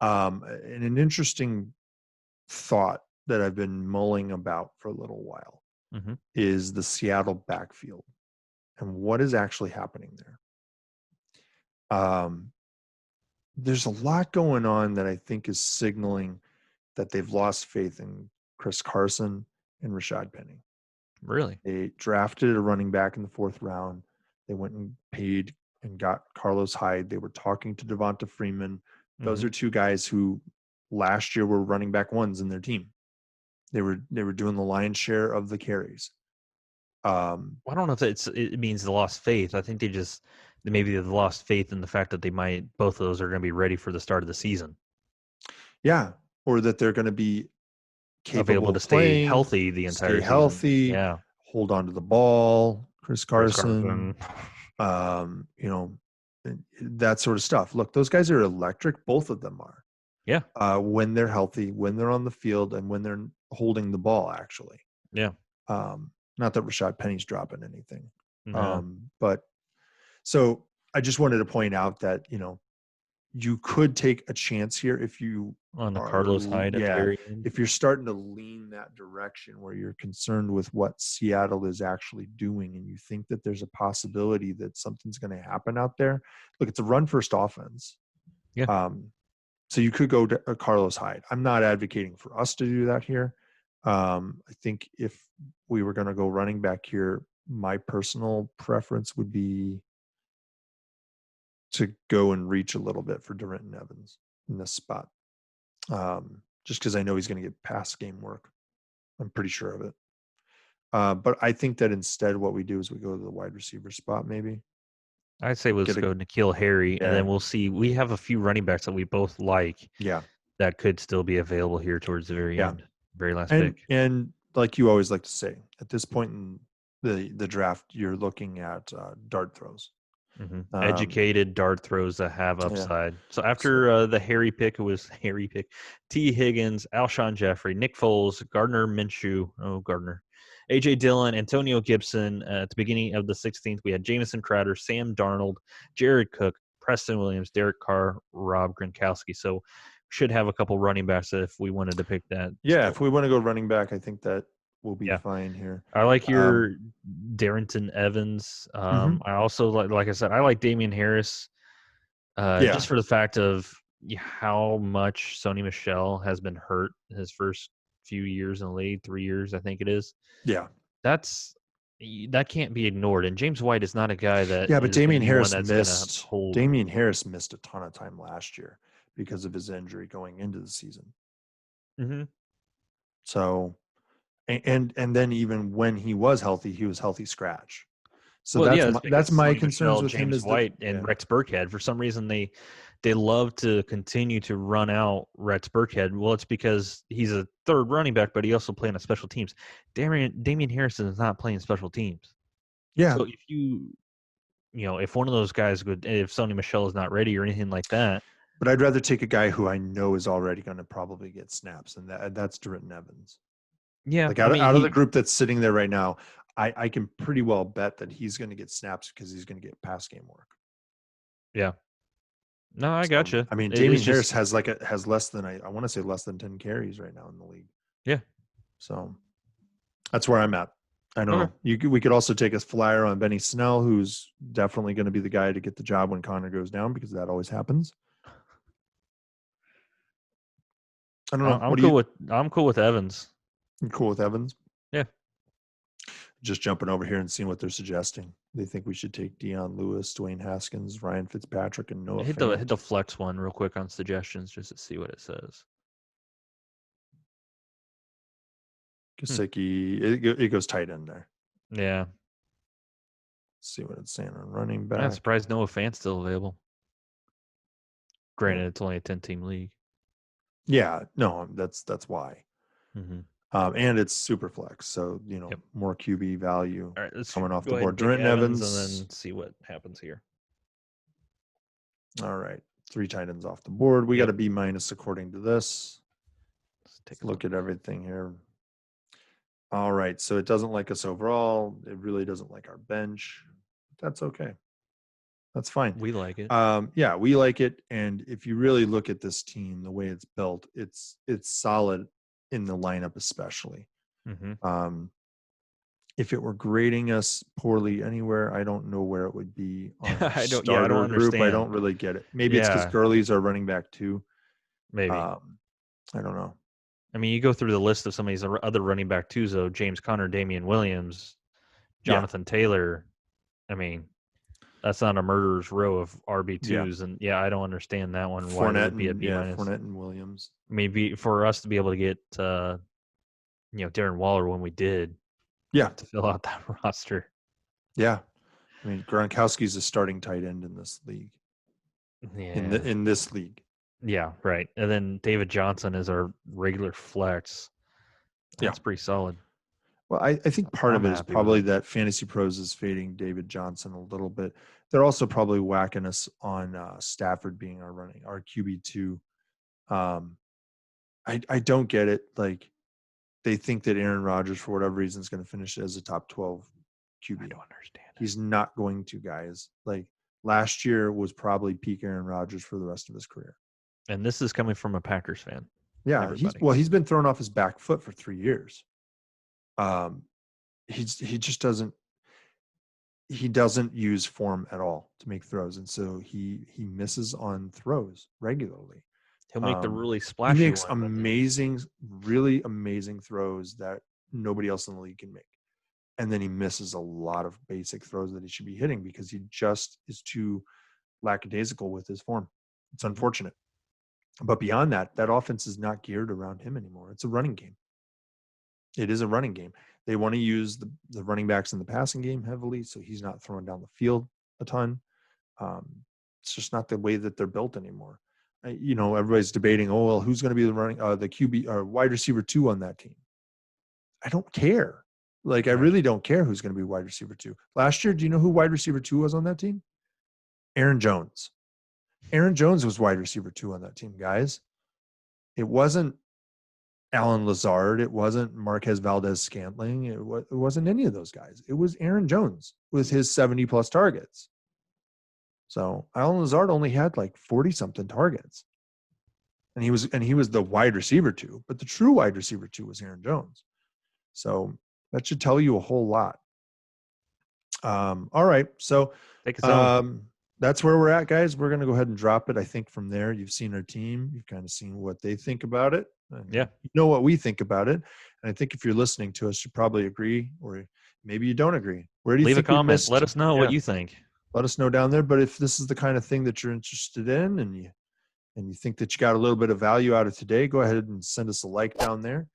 And an interesting thought that I've been mulling about for a little while is the Seattle backfield and what is actually happening there. There's a lot going on that I think is signaling that they've lost faith in Chris Carson and Rashad Penny. Really? They drafted a running back in the 4th round. They went and paid and got Carlos Hyde. They were talking to Devonta Freeman. Those are 2 guys who last year were running back 1s in their team. They were doing the lion's share of the carries. I don't know if it means they lost faith. I think maybe they've lost faith in the fact that both of those are going to be ready for the start of the season. Yeah, or that they're going to be capable to stay healthy the entire season. Healthy. Yeah, hold on to the ball. Chris Carson. That sort of stuff. Look, those guys are electric. Both of them are. Yeah. When they're healthy, when they're on the field, and when they're holding the ball, actually. Yeah. Not that Rashad Penny's dropping anything. No. But so I just wanted to point out that, you could take a chance here if you On the are, Carlos Hyde at the very end. if you're starting to lean that direction where you're concerned with what Seattle is actually doing and you think that there's a possibility that something's going to happen out there. Look, it's a run first offense. Yeah. So you could go to Carlos Hyde. I'm not advocating for us to do that here. I think if we were going to go running back here, my personal preference would be to go and reach a little bit for Durant Evans in this spot. Just because I know he's going to get pass game work. I'm pretty sure of it. But I think that instead what we do is we go to the wide receiver spot maybe. I'd say let's go N'Keal Harry, and then we'll see. We have a few running backs that we both like. Yeah. That could still be available here towards the very end, very last pick. And like you always like to say, at this point in the draft, you're looking at dart throws. Mm-hmm. Educated dart throws that have upside. So after the Harry pick, it was Harry pick. T. Higgins, Alshon Jeffrey, Nick Foles, Gardner Minshew. Oh, Gardner. A.J. Dillon, Antonio Gibson. At the beginning of the 16th, we had Jamison Crowder, Sam Darnold, Jared Cook, Preston Williams, Derek Carr, Rob Gronkowski. So should have a couple running backs if we wanted to pick that. Yeah, if we want to go running back, I think that will be fine here. I like your Darrington Evans. I also like I said, I like Damien Harris. Just for the fact of how much Sony Michel has been hurt his first few years in the league, 3 years, I think it is. Yeah. That can't be ignored. And James White is not a guy that but Damien Harris missed a ton of time last year because of his injury going into the season. Mm-hmm. So and then even when he was healthy scratch. So that's my concerns with James White and Rex Burkhead. For some reason, they love to continue to run out Rex Burkhead. Well, it's because he's a third running back, but he also playing on special teams. Damien Harrison is not playing special teams. Yeah. So if one of those guys if Sony Michel is not ready or anything like that. But I'd rather take a guy who I know is already going to probably get snaps, and that's Durant Evans. Yeah. Like out of the group that's sitting there right now, I can pretty well bet that he's going to get snaps because he's going to get pass game work. Yeah. No, I gotcha. I mean, Damien Harris has less than I want to say less than 10 carries right now in the league. Yeah. So that's where I'm at. I don't know. We could also take a flyer on Benny Snell, who's definitely going to be the guy to get the job when Connor goes down because that always happens. I don't know. I'm cool with Evans. You cool with Evans? Yeah. Just jumping over here and seeing what they're suggesting. They think we should take Deion Lewis, Dwayne Haskins, Ryan Fitzpatrick, and Noah. Hit the flex one real quick on suggestions just to see what it says. Gesicki, it goes tight end there. Yeah. Let's see what it's saying on running back. I'm surprised Noah Fant's still available. Granted, it's only a 10-team league. Yeah, no, that's why. Mm-hmm. And it's Superflex, so more QB value coming off the board. Durant Evans, and then see what happens here. All right, 3 tight ends off the board. We got a B- according to this. Let's take a look at everything here. All right, so it doesn't like us overall. It really doesn't like our bench. That's okay. That's fine. We like it. Yeah, we like it. And if you really look at this team, the way it's built, it's solid in the lineup, especially. Mm-hmm. If it were grading us poorly anywhere, I don't know where it would be on the I don't group. understand. I don't really get it. Maybe it's because Gurley's our running back too. Maybe. I don't know. I mean, you go through the list of some of these other running back twos, though. James Conner, Damian Williams, Jonathan Taylor. I mean, that's not a murderer's row of RB2s. And, I don't understand that one. Why would it be a B-? Fournette and Williams. Maybe for us to be able to get, Darren Waller when we did. Yeah. To fill out that roster. Yeah. I mean, Gronkowski's a starting tight end in this league. Yeah. In this league. Yeah, right. And then David Johnson is our regular flex. That's pretty solid. Well, I think part of it is probably that Fantasy Pros is fading David Johnson a little bit. They're also probably whacking us on Stafford being our QB2. I don't get it. Like, they think that Aaron Rodgers, for whatever reason, is going to finish as a top 12 QB. I don't understand. He's not going to, guys. Like, last year was probably peak Aaron Rodgers for the rest of his career. And this is coming from a Packers fan. Yeah, Everybody. he's been thrown off his back foot for 3 years. He just doesn't use form at all to make throws, and so he misses on throws regularly. He'll make the really He splashy makes one, but really amazing throws that nobody else in the league can make. And then he misses a lot of basic throws that he should be hitting because he just is too lackadaisical with his form. It's unfortunate. But beyond that, that offense is not geared around him anymore. It's a running game. It is a running game. They want to use the running backs in the passing game heavily, so he's not throwing down the field a ton. It's just not the way that they're built anymore. Everybody's debating, oh, well, who's going to be the QB or wide receiver 2 on that team? I don't care. I really don't care who's going to be wide receiver 2. Last year, do you know who wide receiver 2 was on that team? Aaron Jones. Aaron Jones was wide receiver 2 on that team, guys. It wasn't Alan Lazard. It wasn't Marquez Valdez-Scantling. It wasn't any of those guys. It was Aaron Jones with his 70-plus targets. So Alan Lazard only had 40-something targets. And he was the wide receiver 2, but the true wide receiver 2 was Aaron Jones. So that should tell you a whole lot. All right. So that's where we're at, guys. We're going to go ahead and drop it. I think from there, you've seen our team. You've kind of seen what they think about it. Yeah. You know what we think about it. And I think if you're listening to us, you probably agree, or maybe you don't agree. Where do you leave think a comment? Let us know what you think. Let us know down there. But if this is the kind of thing that you're interested in and you think that you got a little bit of value out of today, go ahead and send us a like down there.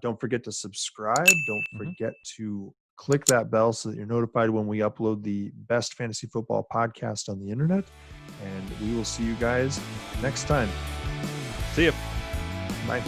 Don't forget to subscribe. Don't forget to click that bell so that you're notified when we upload the best fantasy football podcast on the internet. And we will see you guys next time. See ya. Bye.